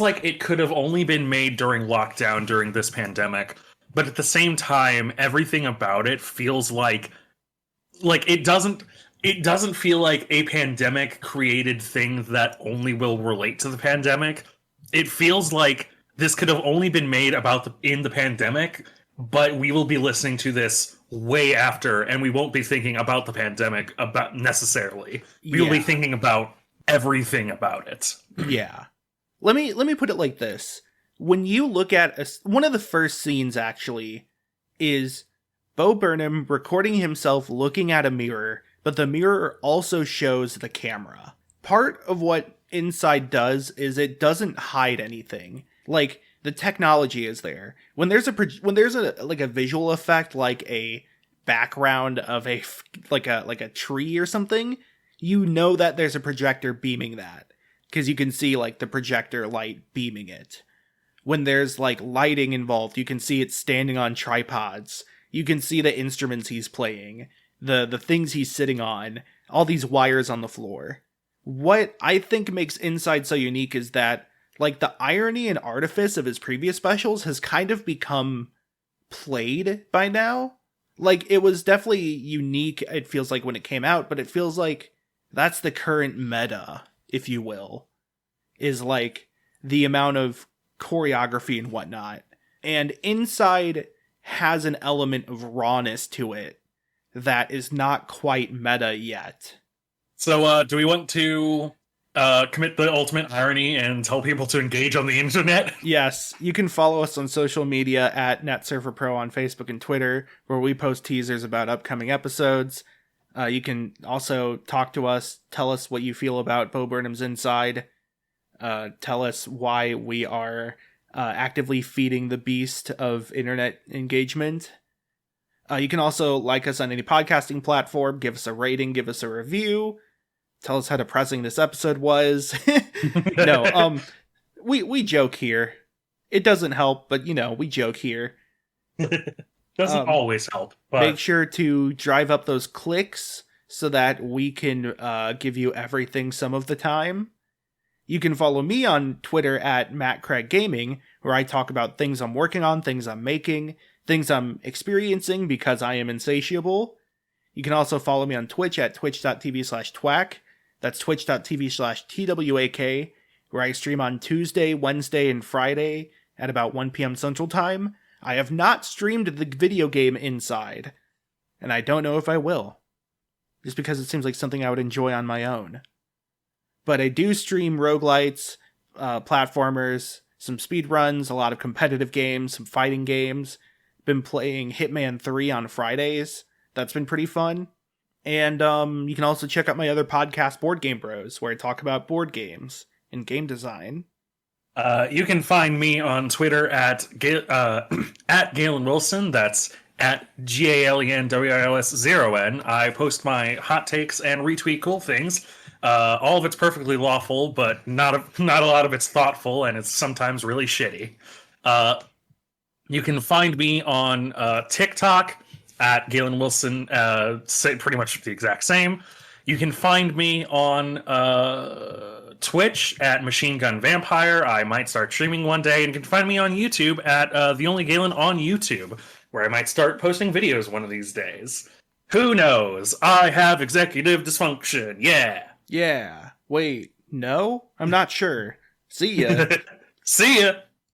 like it could have only been made during lockdown during this pandemic, but at the same time, everything about it feels like it doesn't feel like a pandemic created thing that only will relate to the pandemic. It feels like this could have only been made in the pandemic, but we will be listening to this way after, and we won't be thinking about the pandemic about necessarily. We will be thinking about everything about it. Yeah. Let me put it like this. When you look at one of the first scenes actually is Bo Burnham recording himself looking at a mirror, but the mirror also shows the camera. Part of what Inside does is it doesn't hide anything. Like, the technology is there. When there's a visual effect, like a background of a tree or something, you know that there's a projector beaming that, because you can see like the projector light beaming it. When there's like lighting involved, you can see it standing on tripods. You can see the instruments he's playing, the things he's sitting on, all these wires on the floor. What I think makes Inside so unique is that like the irony and artifice of his previous specials has kind of become played by now. Like, it was definitely unique, it feels like, when it came out, but it feels like that's the current meta, if you will, is like the amount of choreography and whatnot. And Inside has an element of rawness to it that is not quite meta yet. So, do we want to commit the ultimate irony and tell people to engage on the internet? Yes, you can follow us on social media at NetSurferPro on Facebook and Twitter, where we post teasers about upcoming episodes. You can also talk to us, tell us what you feel about Bo Burnham's Inside, tell us why we are actively feeding the beast of internet engagement. You can also like us on any podcasting platform, give us a rating, give us a review, tell us how depressing this episode was. No, we joke here. It doesn't help, but we joke here. Doesn't always help. But make sure to drive up those clicks so that we can give you everything some of the time. You can follow me on Twitter at MattCraigGaming, where I talk about things I'm working on, things I'm making, things I'm experiencing because I am insatiable. You can also follow me on Twitch at twitch.tv/twack. That's twitch.tv/TWAK, where I stream on Tuesday, Wednesday, and Friday at about 1 p.m. Central Time. I have not streamed the video game Inside, and I don't know if I will, just because it seems like something I would enjoy on my own. But I do stream roguelites, platformers, some speedruns, a lot of competitive games, some fighting games. Been playing Hitman 3 on Fridays. That's been pretty fun. And you can also check out my other podcast, Board Game Bros, where I talk about board games and game design. You can find me on Twitter at Galen Wilson. That's at GALENWILS0N. I post my hot takes and retweet cool things. All of it's perfectly lawful, but not a lot of it's thoughtful, and it's sometimes really shitty. You can find me on TikTok at Galen Wilson, say pretty much the exact same. You can find me on Twitch at Machine Gun Vampire. I might start streaming one day. And you can find me on YouTube at The Only Galen on YouTube, where I might start posting videos one of these days. Who knows? I have executive dysfunction. Yeah. Yeah. Wait, no? I'm not sure. See ya. See ya.